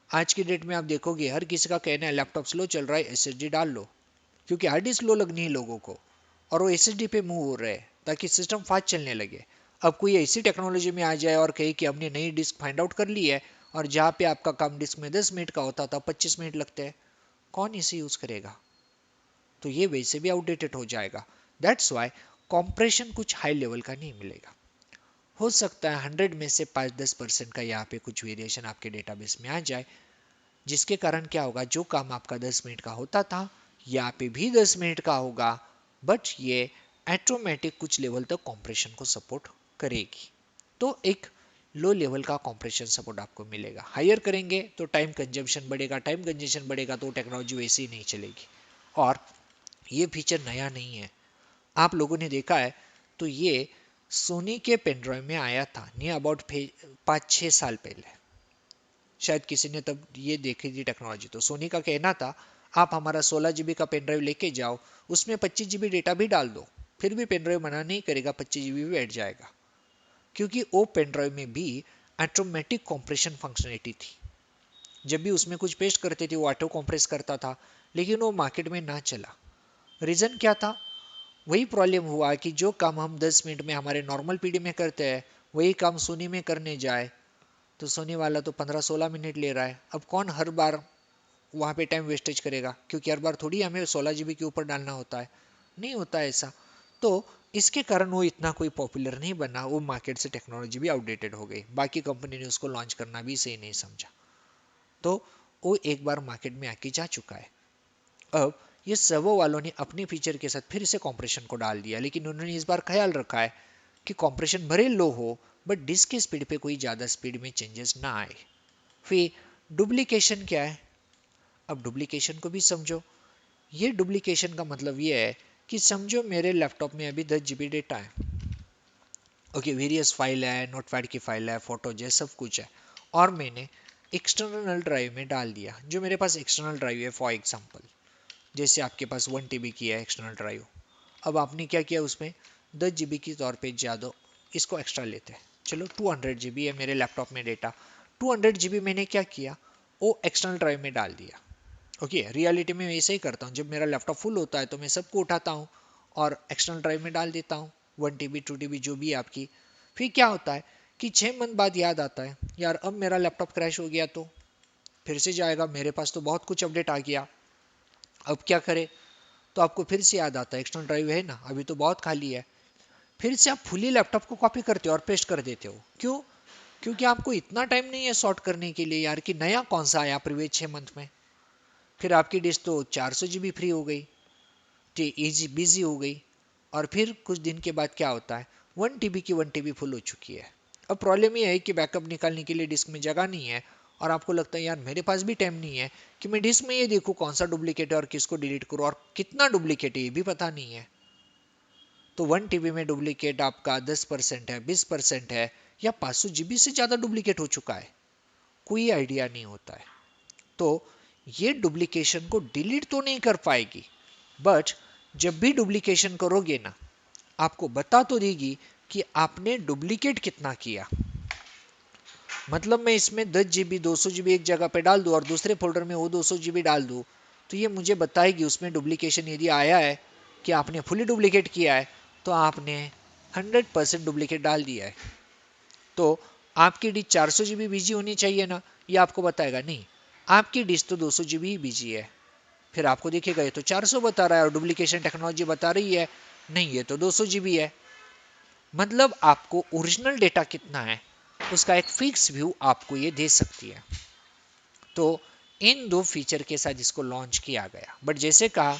आज की डेट में आप देखोगे हर किसी का कहना है लैपटॉप स्लो चल रहा है, एसएसडी डाल लो, क्योंकि हार्ड डिस्क स्लो लगनी है लोगों को, और वो एसएसडी पे मूव हो रहे हैं ताकि सिस्टम फास्ट चलने लगे। अब कोई ऐसी टेक्नोलॉजी में आ जाए और कहे कि हमने नई डिस्क फाइंड आउट कर ली है, और जहाँ पे आपका काम डिस्क में 10 मिनट का होता था 25 मिनट लगते हैं, कौन इसे यूज करेगा? तो ये वैसे भी आउटडेटेड हो जाएगा। दैट्स वाई कॉम्प्रेशन कुछ हाई लेवल का नहीं मिलेगा। हो सकता है 100 में से 5-10% का यहाँ पे कुछ वेरिएशन आपके डेटाबेस में आ जाए, जिसके कारण क्या होगा, जो काम आपका 10 मिनट का होता था यहाँ पे भी 10 मिनट का होगा, बट ये ऑटोमेटिक कुछ लेवल तक कॉम्प्रेशन को सपोर्ट करेगी। तो एक लो लेवल का कॉम्प्रेशन सपोर्ट आपको मिलेगा। हायर करेंगे तो टाइम कंजम्पशन बढ़ेगा, टाइम कंजम्पशन बढ़ेगा तो टेक्नोलॉजी वैसे ही नहीं चलेगी। और ये फीचर नया नहीं है, आप लोगों ने देखा है तो ये सोनी के पेनड्राइव में आया था नियर अबाउट 5-6 साल पहले। शायद किसी ने तब ये देखी थी टेक्नोलॉजी। तो सोनी का कहना था आप हमारा 16 GB का पेन ड्राइव लेके जाओ, उसमें 25 GB डेटा भी डाल दो, फिर भी पेन ड्राइव मना नहीं करेगा, 25 GB भी बैठ जाएगा। क्योंकि वो पेन ड्राइव में भी ऑटोमेटिक कॉम्प्रेशन फंक्शनलिटी थी। जब भी उसमें कुछ पेस्ट करते थे वो ऑटो कॉम्प्रेस करता था, लेकिन वो मार्केट में ना चला। रीजन क्या था? वही प्रॉब्लम हुआ कि जो काम हम 10 मिनट में हमारे नॉर्मल पीडी में करते हैं, वही काम सोनी में करने जाए तो सोनी वाला तो 15-16 मिनट ले रहा है। अब कौन हर बार वहाँ पे टाइम वेस्टेज करेगा? क्योंकि हर बार थोड़ी हमें 16 GB के ऊपर डालना होता है, नहीं होता है ऐसा। तो इसके कारण वो इतना कोई पॉपुलर नहीं बना, वो मार्केट से टेक्नोलॉजी भी आउटडेटेड हो गई, बाकी कंपनी ने उसको लॉन्च करना भी सही नहीं समझा। तो वो एक बार मार्केट में आके जा चुका है। अब ये सर्वो वालों ने अपने फीचर के साथ फिर से कॉम्प्रेशन को डाल दिया, लेकिन उन्होंने इस बार ख्याल रखा है कि कॉम्प्रेशन भले लो हो बट डिस्क की स्पीड पे कोई ज़्यादा स्पीड में चेंजेस ना आए। फिर डुप्लीकेशन क्या है? अब डुप्लीकेशन को भी समझो। ये डुप्लीकेशन का मतलब ये है कि समझो मेरे लैपटॉप में अभी 10 GB डेटा है, ओके, वेरियस फाइल है, नोटपैड की फाइल है, फोटोज है, सब कुछ है, और मैंने एक्सटर्नल ड्राइव में डाल दिया। जो मेरे पास एक्सटर्नल ड्राइव है, फॉर एग्जांपल जैसे आपके पास 1 TB की है एक्सटर्नल ड्राइव, अब आपने क्या किया, उसमें 10 GB के तौर पे ज़्यादा इसको एक्स्ट्रा लेते हैं, चलो 200 GB है मेरे लैपटॉप में डेटा, 200 GB मैंने क्या किया, वो एक्सटर्नल ड्राइव में डाल दिया। ओके, रियलिटी में मैं ऐसे ही करता हूँ, जब मेरा लैपटॉप फुल होता है तो मैं सबको उठाता हूँ और एक्सटर्नल ड्राइव में डाल देता हूँ, 1 TB 2 TB जो भी है आपकी। फिर क्या होता है कि 6 मंथ बाद याद आता है यार अब मेरा लैपटॉप क्रैश हो गया, तो फिर से जाएगा, मेरे पास तो बहुत कुछ अपडेट आ गया, अब क्या करें? तो आपको फिर से याद आता है एक्सटर्नल ड्राइव है ना, अभी तो बहुत खाली है, फिर से आप फुली लैपटॉप को कॉपी करते हो और पेस्ट कर देते हो। क्यों? क्योंकि आपको इतना टाइम नहीं है सॉर्ट करने के लिए यार कि नया कौन सा आया प्रीवियस 6 मंथ में। फिर आपकी डिस्क तो 400 GB फ्री हो गई, इजी बिजी हो गई, और फिर कुछ दिन के बाद क्या होता है, 1 TB की 1 TB फुल हो चुकी है। अब प्रॉब्लम ये है कि बैकअप निकालने के लिए डिस्क में जगह नहीं है, और आपको लगता है यार मेरे पास भी टाइम नहीं है कि मैं डिस्क में ये देखूँ कौन सा डुप्लीकेट है और किसको डिलीट करूँ और कितना डुप्लीकेट है ये भी पता नहीं है। तो 1 TB में डुप्लीकेट आपका 10% है, 20% है, या 500 GB से ज़्यादा डुप्लीकेट हो चुका है, कोई आइडिया नहीं होता है। तो ये डुप्लीकेशन को डिलीट तो नहीं कर पाएगी, बट जब भी डुप्लीकेशन करोगे ना, आपको बता तो देगी कि आपने डुप्लीकेट कितना किया। मतलब मैं इसमें 10 GB 200 GB एक जगह पे डाल दूँ और दूसरे फोल्डर में वो 200 GB डाल दूँ, तो ये मुझे बताएगी उसमें डुप्लीकेशन यदि आया है कि आपने फुली डुप्लीकेट किया है तो आपने 100% डुप्लीकेट डाल दिया है। तो आपकी डिश 400 GB बिजी होनी चाहिए ना, ये आपको बताएगा नहीं, आपकी डिश तो 200 GB ही बिजी है। फिर आपको दिखेगा ये तो 400 बता रहा है और डुप्लीकेशन टेक्नोलॉजी बता रही है नहीं ये तो 200 GB है। मतलब आपको ओरिजिनल डेटा कितना है उसका एक फिक्स व्यू आपको ये दे सकती है। तो इन दो फीचर के साथ इसको लॉन्च किया गया, बट जैसे कहा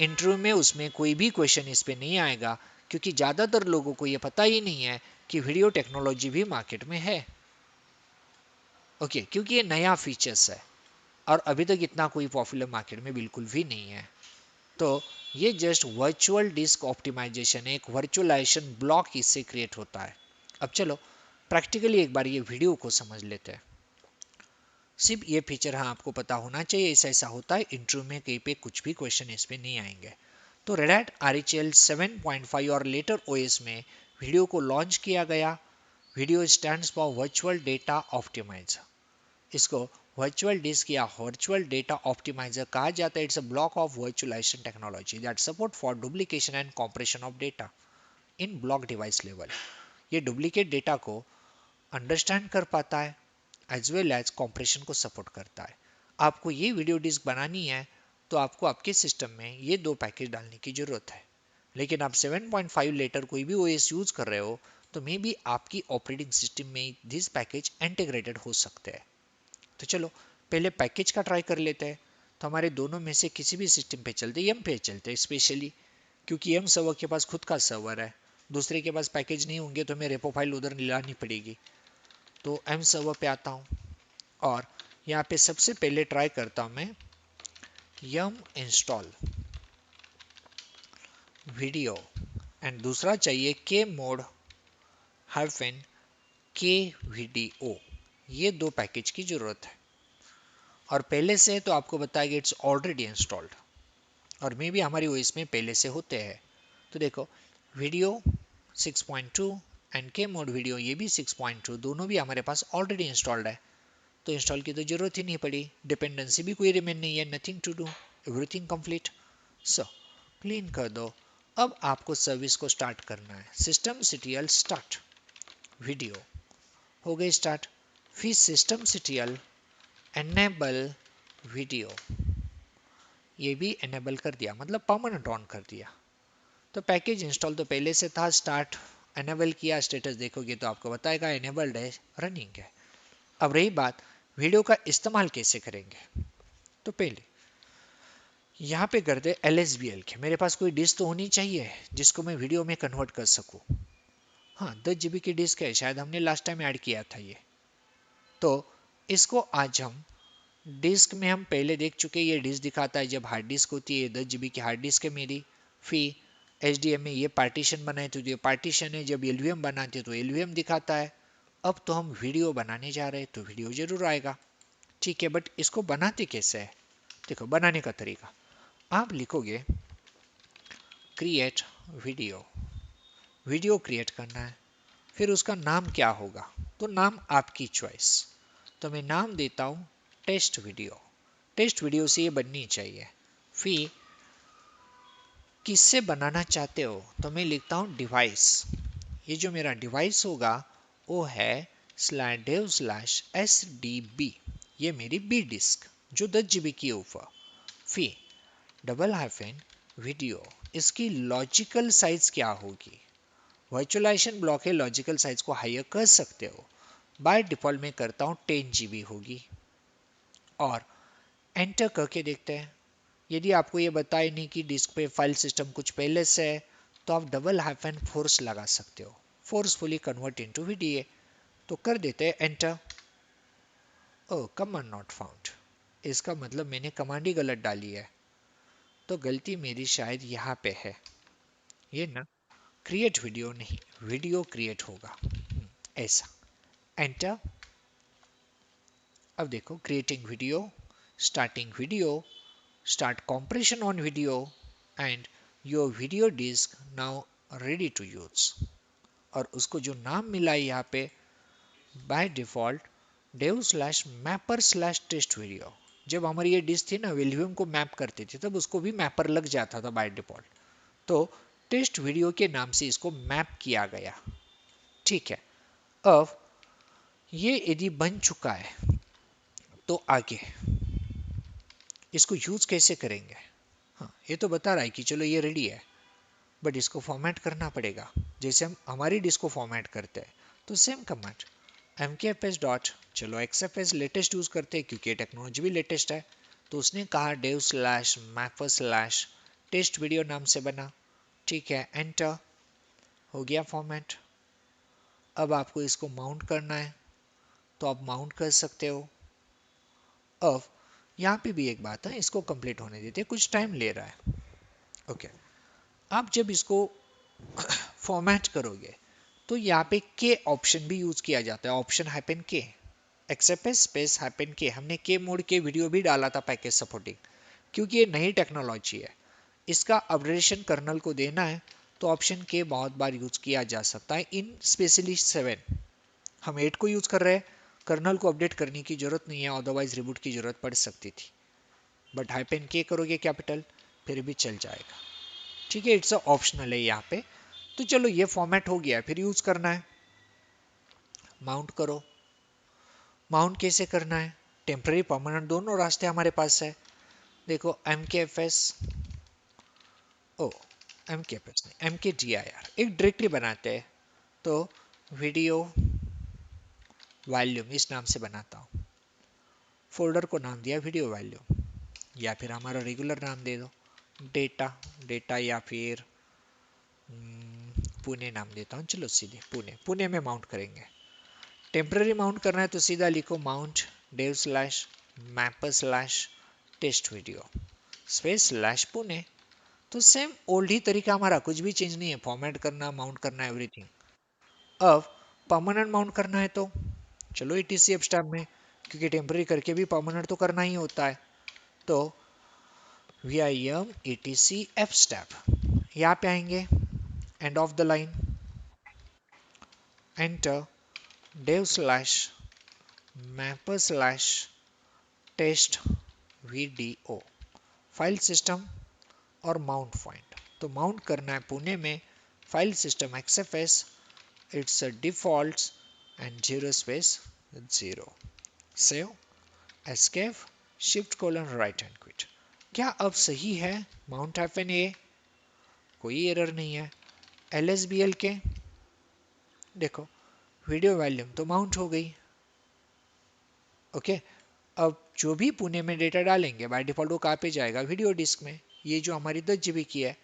इंटरव्यू में उसमें कोई भी क्वेश्चन इस पे नहीं आएगा, क्योंकि ज़्यादातर लोगों को ये पता ही नहीं है कि वीडियो टेक्नोलॉजी भी मार्केट में है। ओके, क्योंकि ये नया फीचर्स है और अभी तक इतना कोई पॉपुलर मार्केट में बिल्कुल भी नहीं है। तो ये जस्ट वर्चुअल डिस्क ऑप्टिमाइजेशन, एक वर्चुअलाइजेशन ब्लॉक इससे क्रिएट होता है। अब चलो प्रैक्टिकली एक बार ये वीडियो को समझ लेते हैं। सिर्फ ये फीचर हाँ आपको पता होना चाहिए, ऐसा ऐसा होता है, इंटरव्यू में कहीं पे कुछ भी क्वेश्चन इस पे नहीं आएंगे। तो रेड हैट RHEL 7.5 और लेटर OS में वीडियो को लॉन्च किया गया। Video stands for virtual data optimizer. इसको वर्चुअल डिस्क या वर्चुअल डेटा ऑप्टिमाइजर कहा जाता है। It's a block of virtualization technology that support for duplication and compression of data in block device level. ये डुप्लीकेट डेटा को अंडरस्टैंड कर पाता है एज वेल एज कॉम्प्रेशन को सपोर्ट करता है। आपको ये वीडियो डिस्क बनानी है तो आपको आपके सिस्टम में ये दो पैकेज डालने की जरूरत है। लेकिन आप 7.5 लेटर कोई भी OS यूज कर रहे हो तो मे बी आपकी ऑपरेटिंग सिस्टम में दिस पैकेज इंटीग्रेटेड हो सकते हैं। तो चलो पहले पैकेज का ट्राई कर लेते हैं। तो हमारे दोनों में से किसी भी सिस्टम पे चलते, एम पे चलते स्पेशली, क्योंकि एम सर्वर के पास खुद का सर्वर है, दूसरे के पास पैकेज नहीं होंगे तो हमें रेपो फाइल उधर लानी पड़ेगी। तो एम सर्वर पे आता हूँ और यहाँ पे सबसे पहले ट्राई करता हूँ मैं यम इंस्टॉल वीडियो एंड दूसरा चाहिए के मोड हाइफन के वीडियो। ये दो पैकेज की जरूरत है, और पहले से तो आपको बताया इट्स ऑलरेडी इंस्टॉल्ड, और मे भी हमारी ओएस में पहले से होते हैं। तो देखो वीडियो 6.2 एंड के मोड वीडियो, ये भी 6.2, दोनों भी हमारे पास ऑलरेडी इंस्टॉल्ड है, तो इंस्टॉल की तो जरूरत ही नहीं पड़ी। डिपेंडेंसी भी कोई रिमेन नहीं है, nothing to do, everything complete. So clean कर दो। अब आपको सर्विस को स्टार्ट करना है। सिस्टम सीटीएल स्टार्ट वीडियो हो गई स्टार्ट। फिर सिस्टम सीटीएल एनेबल वीडियो, ये भी एनेबल कर दिया, मतलब परमानेंट ऑन कर दिया। तो पैकेज इंस्टॉल तो पहले से था, स्टार्ट एनेबल किया, स्टेटस देखोगे तो आपको बताएगा एनेबल्ड है, रनिंग है। अब रही बात वीडियो का इस्तेमाल कैसे करेंगे, तो पहले यहाँ पे कर दे LSBL के। मेरे पास कोई डिस्क तो होनी चाहिए जिसको मैं वीडियो में कन्वर्ट कर सकूँ। हाँ 10 GB की डिस्क है, शायद हमने लास्ट टाइम ऐड किया था ये। तो इसको आज हम डिस्क में हम पहले देख चुके, ये डिस्क दिखाता है जब हार्ड डिस्क होती है, 10 GB की हार्ड डिस्क है मेरी। फिर HDM में ये पार्टीशन बनाए तो ये पार्टीशन है, जब LVM बनाते तो LVM दिखाता है। अब तो हम वीडियो बनाने जा रहे हैं तो वीडियो जरूर आएगा, ठीक है। बट इसको बनाते कैसे है, देखो बनाने का तरीका। आप लिखोगे क्रिएट वीडियो, वीडियो क्रिएट करना है। फिर उसका नाम क्या होगा, तो नाम आपकी चॉइस। तो मैं नाम देता हूँ टेस्ट वीडियो। टेस्ट वीडियो से ये बननी चाहिए। फिर किससे बनाना चाहते हो, तो मैं लिखता हूँ डिवाइस। ये जो मेरा डिवाइस होगा वो है /dev/sdb, ये मेरी बी डिस्क जो 10 GB की ऊपर। फिर डबल हाइफन वीडियो, इसकी लॉजिकल साइज क्या होगी। वर्चुअलाइजेशन ब्लॉक है, लॉजिकल साइज को हायर कर सकते हो। बाय डिफॉल्ट में करता हूँ 10 GB होगी, और एंटर करके देखते हैं। यदि आपको ये बताए नहीं कि डिस्क पे फाइल सिस्टम कुछ पहले से है, तो आप डबल हाइफन फोर्स लगा सकते हो, फोर्सफुली कन्वर्ट इनटू वीडीए। तो कर देते हैं enter. Oh command not found, इसका मतलब मैंने कमांड ही गलत डाली है। तो गलती मेरी शायद यहाँ पे है, ये ना क्रिएट वीडियो नहीं, वीडियो क्रिएट होगा ऐसा। एंटर। अब देखो creating video, starting video, start compression on video, and your video disk now ready to use। और उसको जो नाम मिला है यहाँ पे बाय डिफॉल्ट dev/mapper/test video। जब हमारी ये डिस्क थी ना वॉल्यूम को मैप करती थी, तब उसको भी मैपर लग जाता था बाय डिफॉल्ट। तो टेस्ट वीडियो के नाम से इसको मैप किया गया, ठीक है। अब ये यदि बन चुका है तो आगे इसको यूज कैसे करेंगे। हाँ ये तो बता रहा है कि चलो ये रेडी है, बट इसको फॉर्मेट करना पड़ेगा जैसे हम हमारी डिस्क को फॉर्मेट करते हैं। तो सेम कमांड mkfs डॉट, चलो xfs लेटेस्ट यूज करते हैं क्योंकि टेक्नोलॉजी भी लेटेस्ट है। तो उसने कहा dev/mapper/टेस्ट वीडियो नाम से बना, ठीक है। एंटर हो गया फॉर्मेट। अब आपको इसको माउंट करना है तो आप माउंट कर सकते हो। अब यहाँ पे भी एक बात है, इसको कंप्लीट होने देते हैं, कुछ टाइम ले रहा है, ओके। आप जब इसको फॉर्मेट करोगे तो यहाँ पे के ऑप्शन भी यूज किया जाता है, ऑप्शन हाइपन के, एक्सएफएस स्पेस हाइपन के। हमने के मोड के वीडियो भी डाला था पैकेज सपोर्टिंग, क्योंकि ये नई टेक्नोलॉजी है, इसका अपग्रेडेशन कर्नल को देना है, तो ऑप्शन के बहुत बार यूज किया जा सकता है। इन स्पेशली 7, हम 8 को यूज कर रहे हैं, कर्नल को अपडेट करने की जरूरत नहीं है, अदरवाइज रिबूट की जरूरत पड़ सकती थी। बट हाइपन के करोगे कैपिटल फिर भी चल जाएगा, ठीक है। इट्स ऑप्शनल है यहाँ पे। तो चलो ये फॉर्मेट हो गया, फिर यूज करना है। माउंट करो। माउंट कैसे करना है, टेम्पररी परमानेंट दोनों रास्ते हमारे पास है। देखो mkfs, ओ mkfs नहीं mkdir, एक डायरेक्टली बनाते हैं। तो वीडियो वॉल्यूम इस नाम से बनाता हूँ, फोल्डर को नाम दिया वीडियो वॉल्यूम, या फिर हमारा रेगुलर नाम दे दो डेटा, डेटा, या फिर पुणे नाम देता हूँ, चलो सीधे पुणे, पुणे में माउंट करेंगे। टेम्पररी माउंट करना है तो सीधा लिखो mount dev/mapper/test video space /Pune. तो सेम ओल्ड ही तरीका हमारा, कुछ भी चेंज नहीं है, फॉर्मेट करना, माउंट करना, एवरीथिंग। अब परमानेंट माउंट करना है तो चलो ETC एफ स्टैप में, क्योंकि टेम्पररी करके भी परमानेंट तो करना ही होता है। तो VIM ETC एफ स्टैप, यहाँ पे आएंगे, and of the line, enter dev slash mapper slash test VDO, file system और माउंट पॉइंट। तो माउंट करना है पुणे में, file system XFS, it's default and zero space zero. Save, escape, shift colon write and quit. क्या अब सही है? माउंट हाइफन ए, कोई एरर नहीं है। LSBL के देखो, वीडियो वॉल्यूम तो माउंट हो गई। ओके, अब जो भी पुणे में डेटा डालेंगे बाय डिफॉल्ट वो कहाँ पे जाएगा? वीडियो डिस्क में। ये जो हमारी 10 GB की है।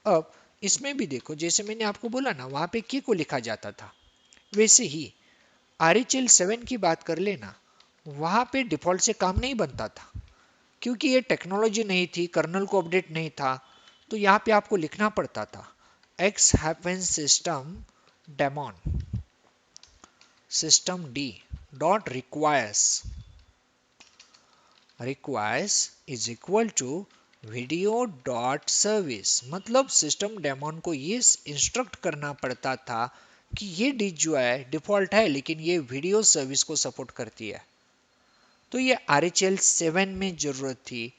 अब इसमें भी देखो, जैसे मैंने आपको बोला ना, वहाँ पे के को लिखा जाता था, वैसे ही RHL 7 की बात कर लेना, वहाँ पे डिफॉल्ट से काम नहीं बनता था, क्योंकि ये टेक्नोलॉजी नहीं थी, कर्नल को अपडेट नहीं था। तो यहाँ पे आपको लिखना पड़ता था x happen system d dot requires is equal to video dot service। मतलब सिस्टम डेमोन को ये इंस्ट्रक्ट करना पड़ता था कि ये डिश जो है डिफॉल्ट है, लेकिन ये वीडियो सर्विस को सपोर्ट करती है। तो ये RHL 7 में जरूरत थी,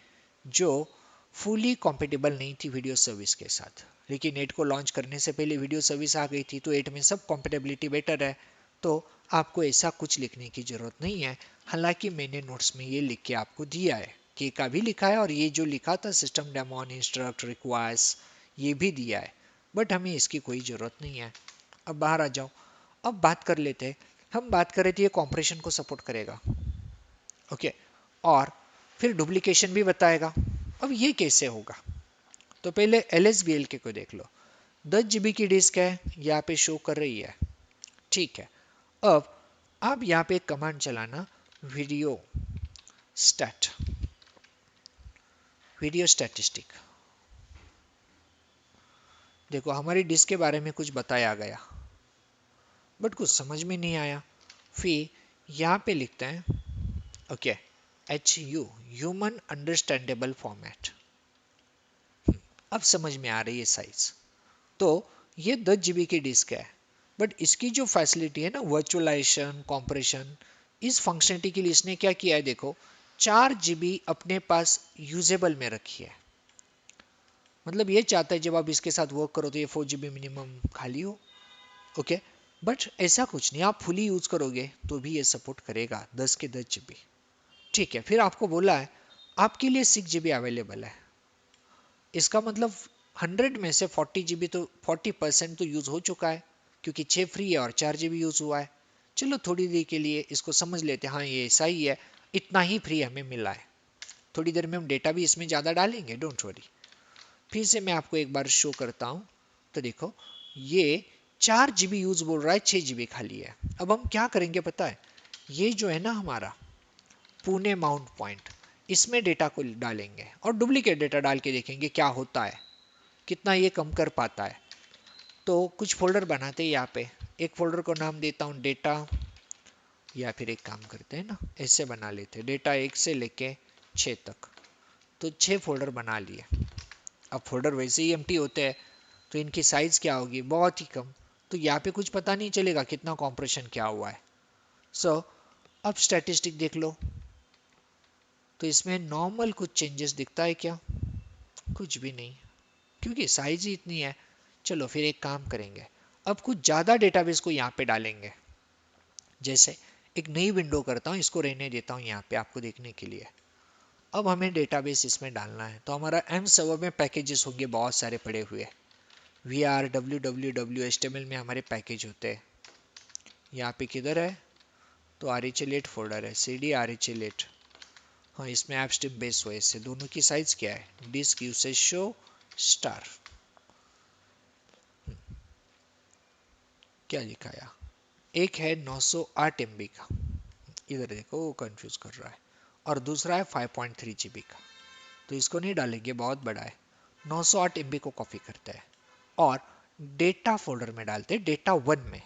जो फुली कॉम्पेटेबल नहीं थी वीडियो सर्विस के साथ। लेकिन 8 को लॉन्च करने से पहले वीडियो सर्विस आ गई थी, तो 8 में सब कॉम्पेटेबिलिटी बेटर है। तो आपको ऐसा कुछ लिखने की जरूरत नहीं है। हालांकि मैंने नोट्स में ये लिख के आपको दिया है, के का भी लिखा है, और ये जो लिखा था सिस्टम डेमोन इंस्ट्रक्ट रिक्वायर्स, ये भी दिया है, बट हमें इसकी कोई जरूरत नहीं है। अब बाहर आ जाओ। अब बात कर लेते हैं, हम बात कर रहे थे ये कॉम्प्रेशन को सपोर्ट करेगा। ओके, और फिर डुप्लीकेशन भी बताएगा। अब ये कैसे होगा? तो पहले LSBL के को देख लो। 10 GB की डिस्क है, यहाँ पे शो कर रही है, ठीक है। अब आप यहाँ पे एक कमांड चलाना, वीडियो स्टैट, वीडियो स्टैटिस्टिक। देखो, हमारी डिस्क के बारे में कुछ बताया गया, बट कुछ समझ में नहीं आया। फिर यहाँ पे लिखते हैं, okay, HU, human understandable format. अब समझ में आ रही है साइज। तो ये 10 GB की डिस्क है, बट इसकी जो फैसिलिटी है ना, वर्चुअलाइजेशन, कॉम्प्रेशन, इस फंक्शनलिटी के लिए इसने क्या किया है, देखो 4 GB अपने पास यूजेबल में रखी है। मतलब ये चाहता है जब आप इसके साथ वर्क करो तो ये 4 GB मिनिमम खाली हो। ओके, बट ऐसा कुछ नहीं, आप फुली यूज करोगे तो भी ये सपोर्ट करेगा 10 के 10 GB। ठीक है, फिर आपको बोला है आपके लिए 6 GB अवेलेबल है। इसका मतलब 100 में से 40 GB तो 40% तो यूज हो चुका है, क्योंकि 6 फ्री है और 4 GB यूज हुआ है। चलो थोड़ी देर के लिए इसको समझ लेते हैं, हाँ ये ऐसा ही है, इतना ही फ्री हमें मिला है। थोड़ी देर में हम डेटा भी इसमें ज़्यादा डालेंगे, डोंट वरी। फिर से मैं आपको एक बार शो करता हूँ। तो देखो, ये 4 GB यूज बोल रहा है, 6 GB खाली है। अब हम क्या करेंगे पता है, ये जो है ना हमारा पुणे माउंट पॉइंट, इसमें डेटा को डालेंगे और डुप्लीकेट डेटा डाल के देखेंगे क्या होता है, कितना ये कम कर पाता है। तो कुछ फोल्डर बनाते हैं यहाँ पे। एक फोल्डर को नाम देता हूँ डेटा, या फिर एक काम करते हैं ना, ऐसे बना लेते हैं, डेटा 1 से लेके 6 तक। तो 6 फोल्डर बना लिए। अब फोल्डर वैसे ही एम्प्टी होते हैं, तो इनकी साइज क्या होगी, बहुत ही कम। तो यहाँ पे कुछ पता नहीं चलेगा कितना कॉम्प्रेशन क्या हुआ है। सो अब स्टैटिस्टिक देख लो, तो इसमें नॉर्मल कुछ चेंजेस दिखता है क्या? कुछ भी नहीं, क्योंकि साइज ही इतनी है। चलो फिर एक काम करेंगे, अब कुछ ज़्यादा डेटाबेस को यहाँ पे डालेंगे। जैसे एक नई विंडो करता हूँ, इसको रहने देता हूँ यहाँ पे आपको देखने के लिए। अब हमें डेटाबेस इसमें डालना है, तो हमारा M सर्वर में पैकेजेस होंगे बहुत सारे पड़े हुए। VR, WWW, HTML में हमारे पैकेज होते हैं। यहाँ पे किधर है, तो RHL 8 फोल्डर है, CD RHL 8। हाँ, इसमें ऐप स्ट्रीम बेस OS से दोनों की साइज क्या है, डिस्क यूसेज शो स्टार, क्या लिखा है, एक है 908 MB का, इधर देखो वो कंफ्यूज कर रहा है, और दूसरा है 5.3 GB का। तो इसको नहीं डालेंगे, बहुत बड़ा है। 908 MB को कॉपी करते हैं और डेटा फोल्डर में डालते हैं, डेटा वन में।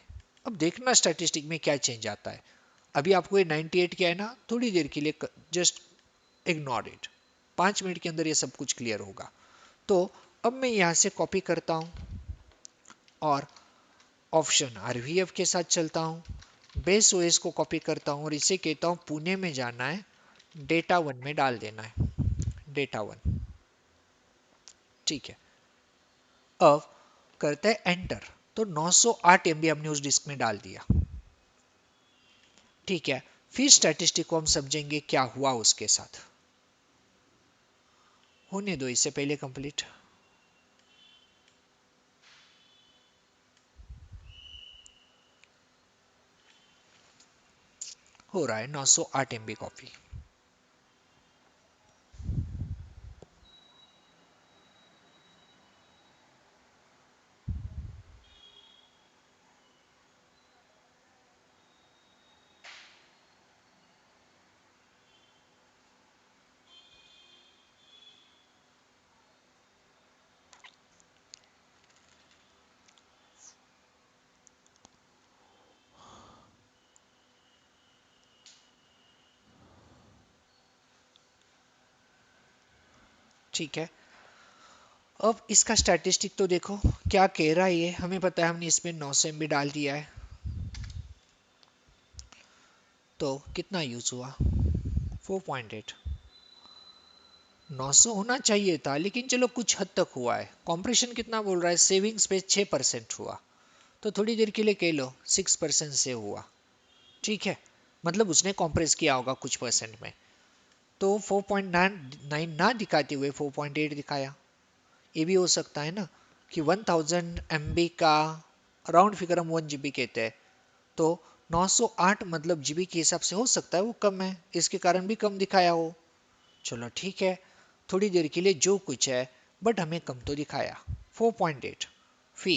अब देखना स्टैटिस्टिक में क्या चेंज आता है। अभी आपको ये 98 क्या है ना, थोड़ी देर के लिए जस्ट इग्नोर इट, 5 मिनट के अंदर ये सब कुछ क्लियर होगा। तो अब मैं यहाँ से कॉपी करता हूँ और ऑप्शन आरवीएफ के साथ चलता हूँ, बेस ओएस को कॉपी करता हूँ और इसे कहता हूँ पुणे में जाना है, डेटा वन में डाल देना है, डेटा वन। ठीक है, अब करते हैं एंटर, तो 908 MB हमने उस डिस्क में डाल दिया। ठीक है, फिर स्टैटिस्टिक को हम समझेंगे क्या हुआ उसके साथ। होने दो इससे पहले कंप्लीट हो रहा है। 908 MB कॉपी। ठीक है, अब इसका स्टैटिस्टिक तो देखो क्या कह रहा है। ये हमें पता है, हमने इसमें 900 MB डाल दिया है, तो कितना यूज हुआ 4.8। 900 होना चाहिए था, लेकिन चलो कुछ हद तक हुआ है। कॉम्प्रेशन कितना बोल रहा है, सेविंग्स पे 6% हुआ, तो थोड़ी देर के लिए कह लो 6% से हुआ। ठीक है, मतलब उसने कॉम्प्रेस किया होगा कुछ परसेंट में, तो 4.9 ना दिखाते हुए 4.8 दिखाया। ये भी हो सकता है ना कि 1000 MB का राउंड फिगर हम 1 GB कहते हैं, तो 908 मतलब जीबी के हिसाब से हो सकता है वो कम है, इसके कारण भी कम दिखाया हो। चलो ठीक है, थोड़ी देर के लिए जो कुछ है, बट हमें कम तो दिखाया 4.8 फी।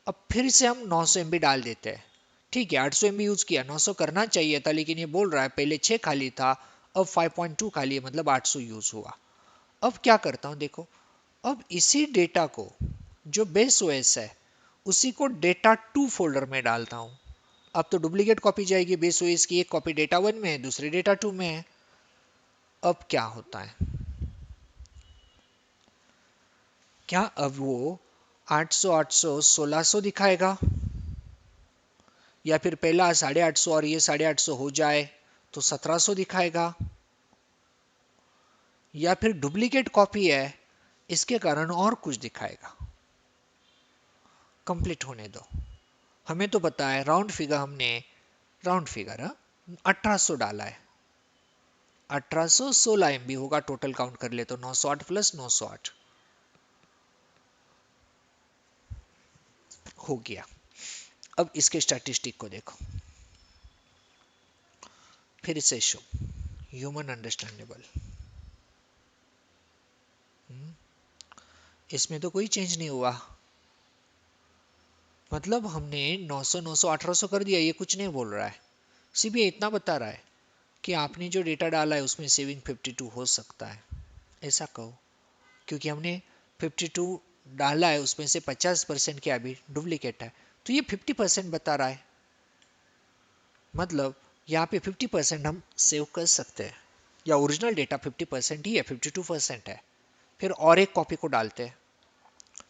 अब फिर से हम 900 MB डाल देते हैं। ठीक है, 800 MB यूज किया, 900 करना चाहिए था, लेकिन ये बोल रहा है पहले 6 खाली था, अब 5.2 खाली है, मतलब 800 यूज हुआ। अब क्या करता हूँ देखो, अब इसी डेटा को जो बेस ओएस है उसी को डेटा टू फोल्डर में डालता हूँ। अब तो डुप्लीकेट कॉपी जाएगी, बेस ओएस की एक कॉपी डेटा वन में है, दूसरी डेटा टू में है। अब क्या होता है, क्या अब वो 800 800 1600 दिखाएगा, या फिर पहला 850 और ये 850 हो जाए तो 1700 दिखाएगा, या फिर डुप्लीकेट कॉपी है इसके कारण और कुछ दिखाएगा। कंप्लीट होने दो। हमें तो पता है राउंड फिगर, हमने राउंड फिगर 1800 डाला है, 1816 MB होगा टोटल, काउंट कर ले तो 908 प्लस 908 हो गया। अब इसके स्टैटिस्टिक को देखो फिर से, शो ह्यूमन अंडरस्टैंडेबल, इसमें तो कोई चेंज नहीं हुआ। मतलब हमने 900 900 1800 कर दिया, ये कुछ नहीं बोल रहा है, सिर्फ ये इतना बता रहा है कि आपने जो डेटा डाला है उसमें सेविंग 52 हो सकता है, ऐसा कहो। क्योंकि हमने 52 डाला है, उसमें से 50% क्या अभी डुप्लीकेट है, तो ये 50% बता रहा है। मतलब यहाँ पे 50% हम सेव कर सकते हैं, या ओरिजिनल डेटा 50% ही है, 52% है। फिर और एक कॉपी को डालते हैं,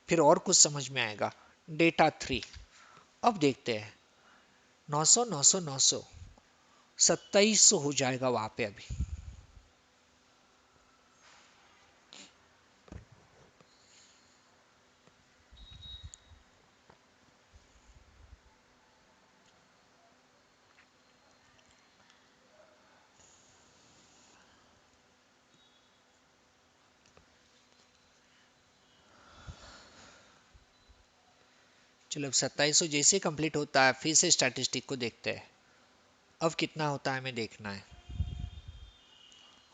फिर और कुछ समझ में आएगा। डेटा थ्री, अब देखते हैं 900 900 900 2700 हो जाएगा वहां पे अभी। चलो अब 2700 जैसे कंप्लीट होता है, फिर से स्टैटिस्टिक को देखते हैं। अब कितना होता है हमें देखना है।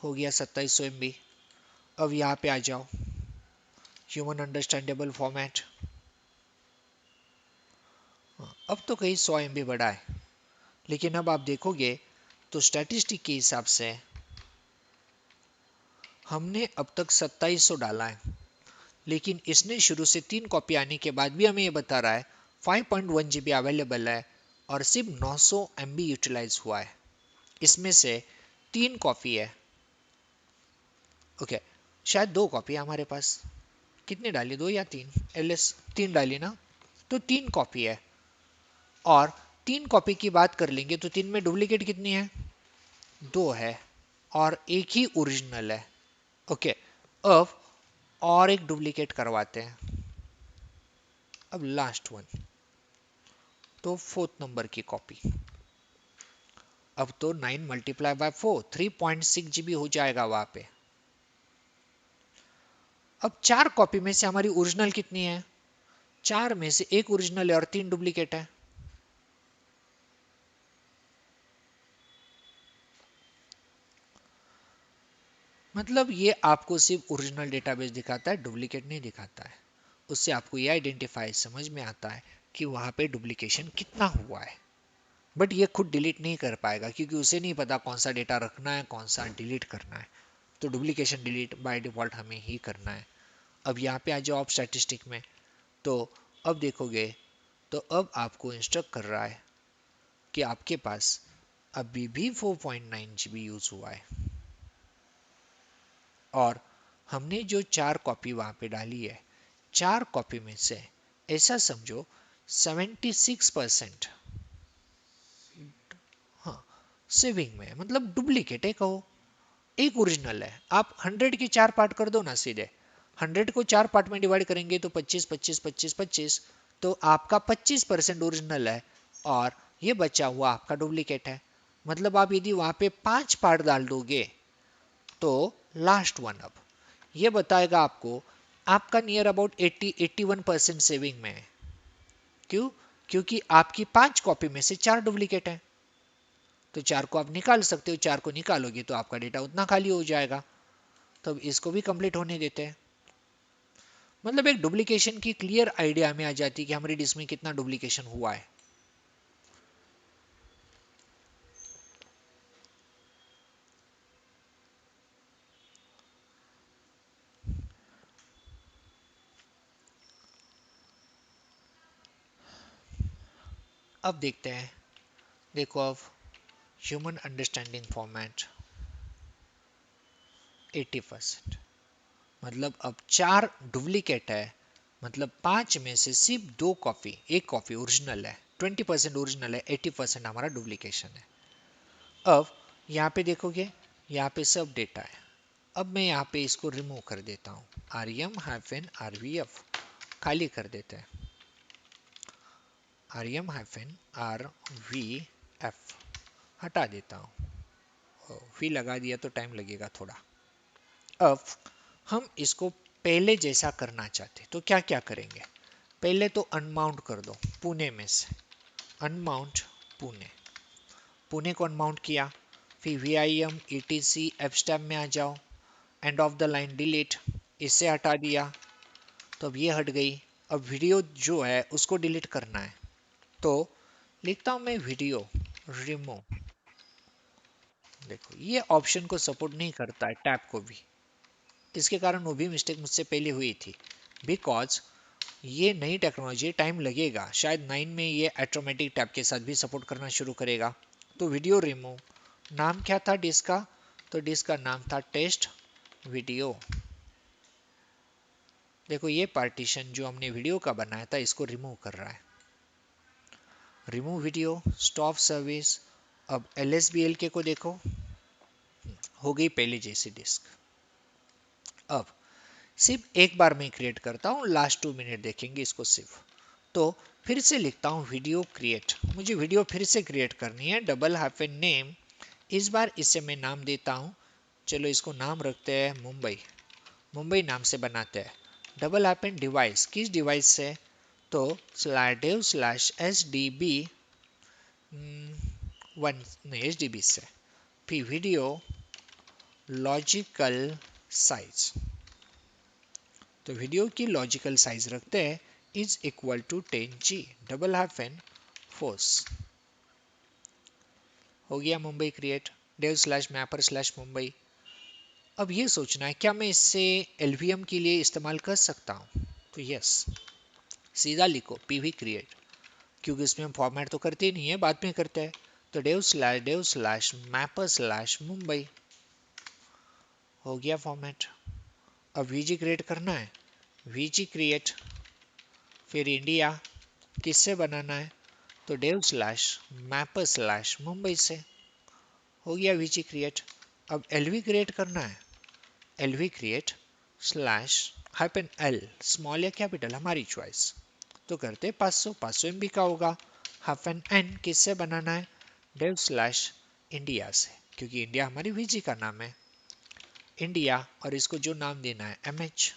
हो गया 2700 MB। अब यहाँ पे आ जाओ, ह्यूमन अंडरस्टैंडेबल फॉर्मेट। अब तो कहीं 100 MB बढ़ा है, लेकिन अब आप देखोगे तो स्टैटिस्टिक के हिसाब से हमने अब तक 2700 डाला है, लेकिन इसने शुरू से 3 कॉपी आने के बाद भी हमें ये बता रहा है 5.1 GB अवेलेबल है और सिर्फ 900 MB यूटिलाइज हुआ है। इसमें से 3 कॉपी है। ओके, शायद 2 कॉपी है हमारे पास। कितने डाली, 2 या 3? एलएस 3 डाली ना, तो 3 कॉपी है। और 3 कॉपी की बात कर लेंगे तो 3 में डुप्लीकेट कितनी है, 2 है और एक ही ओरिजिनल है। ओके, अब और एक डुप्लीकेट करवाते हैं। अब लास्ट वन, तो 4th नंबर की कॉपी। अब तो 9 × 4 3.6 GB हो जाएगा वहां पे। अब 4 कॉपी में से हमारी ओरिजिनल कितनी है, 4 में से एक ओरिजिनल है और 3 डुप्लीकेट है। मतलब ये आपको सिर्फ ओरिजिनल डेटाबेस दिखाता है, डुप्लीकेट नहीं दिखाता है। उससे आपको ये आइडेंटिफाई समझ में आता है कि वहां पे डुप्लीकेशन कितना हुआ है। बट ये खुद डिलीट नहीं कर पाएगा क्योंकि उसे नहीं पता कौन सा डेटा रखना है, कौन सा डिलीट करना है। तो डुप्लीकेशन डिलीट बाय डिफॉल्ट हमें ही करना है। अब यहाँ पे आ जाओ आप स्टैटिस्टिक में, तो अब देखोगे तो अब आपको इंस्ट्रक्ट कर रहा है कि आपके पास अभी भी 4.9 GB यूज हुआ है और हमने जो 4 कॉपी वहां पे डाली है, 4 कॉपी में से ऐसा समझो 76% हाँ सेविंग में है, मतलब डुप्लीकेट है कहो। एक ओरिजिनल है। आप 100 के 4 पार्ट कर दो ना सीधे, 100 को 4 पार्ट में डिवाइड करेंगे तो 25 25 25 25, तो आपका 25% ओरिजिनल है और ये बचा हुआ आपका डुप्लीकेट है। मतलब आप यदि वहां पे 5 पार्ट डाल दोगे तो लास्ट वन अब ये बताएगा आपको आपका नियर अबाउट 80 81% सेविंग में है। क्यों? क्योंकि आपकी 5 कॉपी में से 4 डुप्लीकेट है। तो 4 को आप निकाल सकते हो, 4 को निकालोगे तो आपका डेटा उतना खाली हो जाएगा। तो अब इसको भी कंप्लीट होने देते हैं। मतलब एक डुप्लीकेशन की क्लियर आइडिया हमें आ जाती है कि हमारी डिस्क में कितना डुप्लीकेशन हुआ है। अब देखते हैं, देखो अब ह्यूमन अंडरस्टैंडिंग फॉर्मेट 80%, मतलब अब 4 डुप्लीकेट है। मतलब 5 में से सिर्फ 2 कॉपी, एक कॉपी ओरिजिनल है, 20% ओरिजिनल है, 80% हमारा डुप्लीकेशन है। अब यहाँ पे देखोगे, यहाँ पे सब डेटा है। अब मैं यहाँ पे इसको रिमूव कर देता हूँ, rem-rvf खाली कर देते हैं, rem-rvf हटा देता हूँ। वी लगा दिया तो टाइम लगेगा थोड़ा। अब हम इसको पहले जैसा करना चाहते तो क्या क्या करेंगे। पहले तो अनमाउंट कर दो पुणे में से, अनमाउंट पुणे, पुणे को अनमाउंट किया। फिर V I M E T C एपस्टैप में आ जाओ, end of the line delete, इसे हटा दिया तो अब ये हट गई। अब वीडियो जो है उसको डिलीट करना है तो लिखता हूं मैं वीडियो रिमूव। देखो ये ऑप्शन को सपोर्ट नहीं करता है, टैब को भी। इसके कारण वो भी मिस्टेक मुझसे पहले हुई थी, बिकॉज ये नई टेक्नोलॉजी, टाइम लगेगा। शायद 9 में ये ऑटोमेटिक टैब के साथ भी सपोर्ट करना शुरू करेगा। तो वीडियो रिमूव, नाम क्या था डिस्क का, तो डिस्क का नाम था टेस्ट वीडियो। देखो ये पार्टीशन जो हमने वीडियो का बनाया था इसको रिमूव कर रहा है। Remove video, stop service. अब LSBLK को देखो, हो गई पहले जैसी डिस्क। अब सिर्फ एक बार मैं क्रिएट करता हूँ, लास्ट 2 मिनट देखेंगे इसको सिर्फ। तो फिर से लिखता हूँ वीडियो क्रिएट, मुझे वीडियो फिर से क्रिएट करनी है, डबल हाइफन नेम। इस बार इसे मैं नाम देता हूँ, चलो इसको नाम रखते हैं मुंबई, मुंबई नाम से बनाते हैं। डबल हाइफन डिवाइस, किस डिवाइस से, तो /dev/sdb 1 नहीं HDB से। फिर वीडियो लॉजिकल साइज, तो वीडियो की लॉजिकल साइज रखते हैं is equal to 10G, double hyphen force. हो गया मुंबई क्रिएट, dev/mapper/mumbai। अब ये सोचना है क्या मैं इससे एलवीएम के लिए इस्तेमाल कर सकता हूँ, तो यस, सीधा लिखो पीवी क्रिएट, क्योंकि इसमें हम फॉर्मेट तो करते ही नहीं है, बाद में करते हैं। तो dev slash mapper slash Mumbai, हो गया फॉर्मेट। अब वीजी क्रिएट करना है, वीजी क्रिएट, फिर इंडिया किससे बनाना है, तो dev slash mapper slash Mumbai से, हो गया वीजी क्रिएट। अब एलवी क्रिएट करना है, LV create slash hyphen L, small या कैपिटल हमारी चॉइस, तो करते 500, 500 MB का होगा। हाइफन एन किससे बनाना है, डेव स्लैश इंडिया से, क्योंकि इंडिया हमारी वीजी का नाम है, इंडिया, और इसको जो नाम देना है एमएच,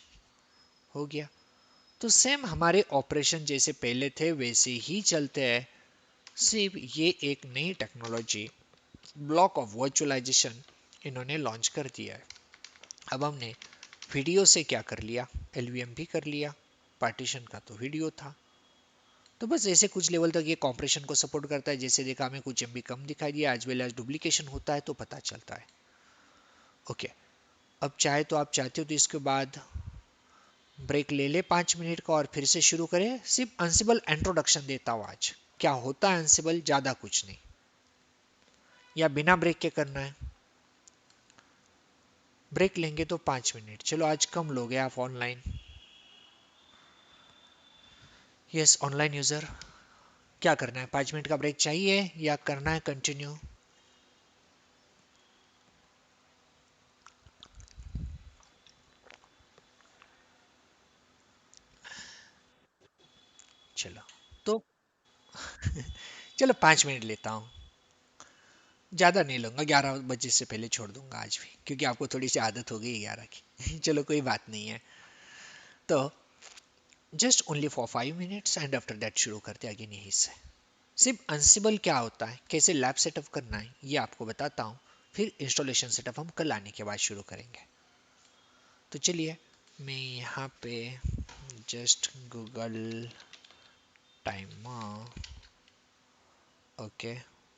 हो गया। तो सेम हमारे ऑपरेशन जैसे पहले थे वैसे ही चलते हैं, सिर्फ ये एक नई टेक्नोलॉजी ब्लॉक ऑफ वर्चुअलाइजेशन इन्होंने लॉन्च कर दिया है। अब हमने वीडियो से क्या कर लिया, एलवीएम भी कर लिया, पार्टीशन का तो वीडियो था। तो बस ऐसे कुछ लेवल तक ये कॉम्प्रेशन को सपोर्ट करता है, जैसे देखा हमें कुछ एमबी कम दिखाई दिया, एज वेल एज डुप्लीकेशन होता है तो पता चलता है। ओके, अब चाहे तो आप चाहते हो तो इसके बाद ब्रेक ले ले 5 मिनट का और फिर से शुरू करें। सिर्फ अंसिबल इंट्रोडक्शन देता हूँ आज, क्या होता है अंसिबल, ज़्यादा कुछ नहीं, या बिना ब्रेक के करना है। ब्रेक लेंगे तो 5 मिनट, चलो आज कम लोग हैं आप ऑनलाइन, यस ऑनलाइन यूज़र, क्या करना है, 5 मिनट का ब्रेक चाहिए या करना है कंटिन्यू। चलो तो चलो 5 मिनट लेता हूँ, ज़्यादा नहीं लूँगा, 11 बजे से पहले छोड़ दूंगा आज भी, क्योंकि आपको थोड़ी सी आदत हो गई 11 की चलो कोई बात नहीं है। तो just only for 5 minutes and after that शुरू करते हैं अगेन यहीं से। सिर्फ अनसिबल क्या होता है, कैसे लैब सेटअप करना है, ये आपको बताता हूँ, फिर इंस्टॉलेशन सेटअप हम कल आने के बाद शुरू करेंगे। तो चलिए, मैं यहाँ पे just Google timer, okay,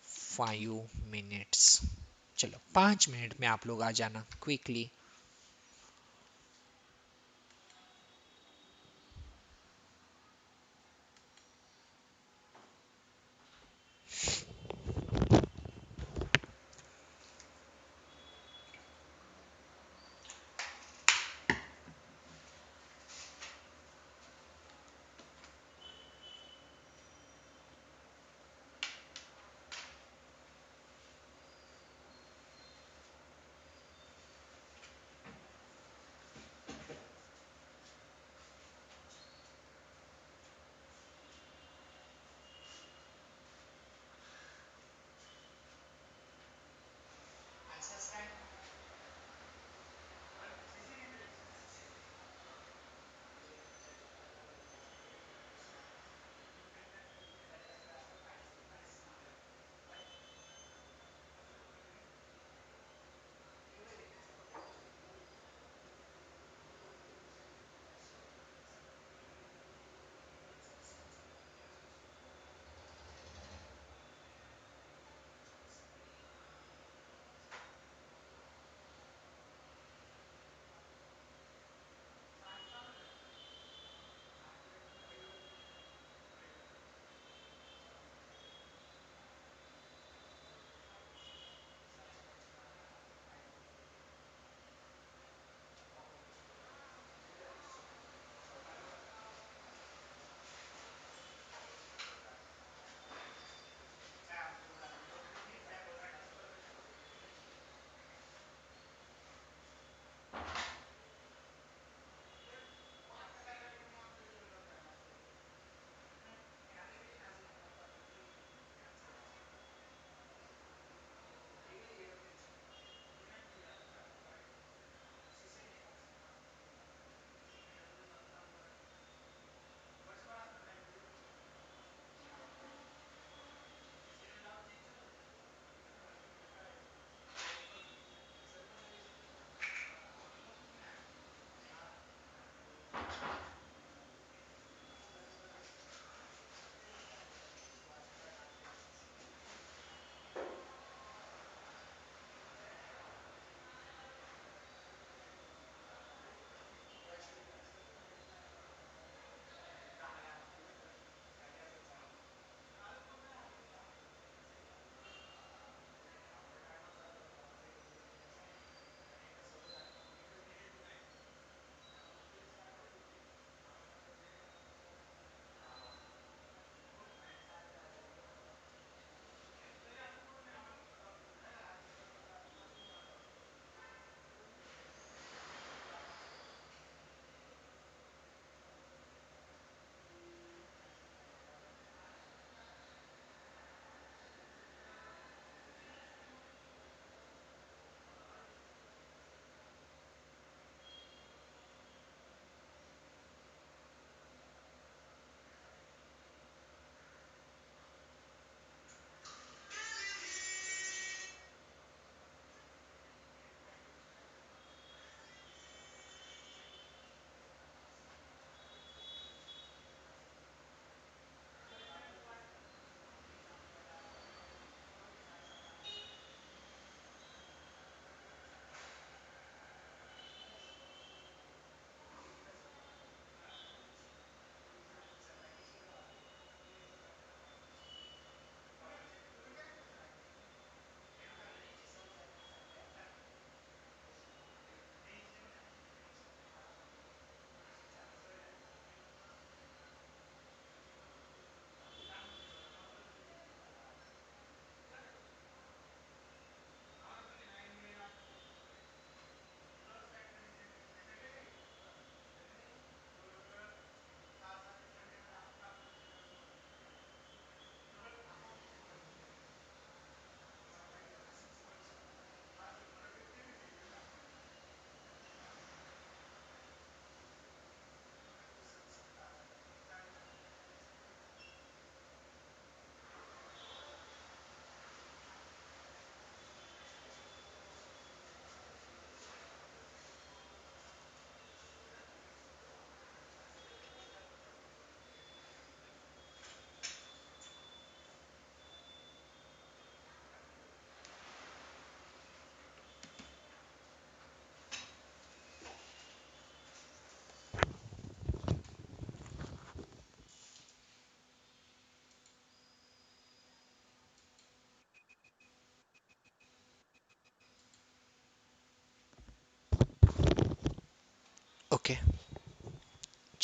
5 minutes, चलो 5 मिनट में आप लोग आ जाना क्विकली।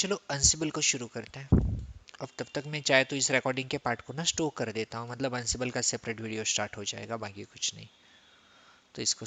चलो अनसिबल को शुरू करते हैं। अब तब तक मैं चाहे तो इस रिकॉर्डिंग के पार्ट को ना स्टोर कर देता हूँ, मतलब अनसिबल का सेपरेट वीडियो स्टार्ट हो जाएगा, बाकी कुछ नहीं। तो इसको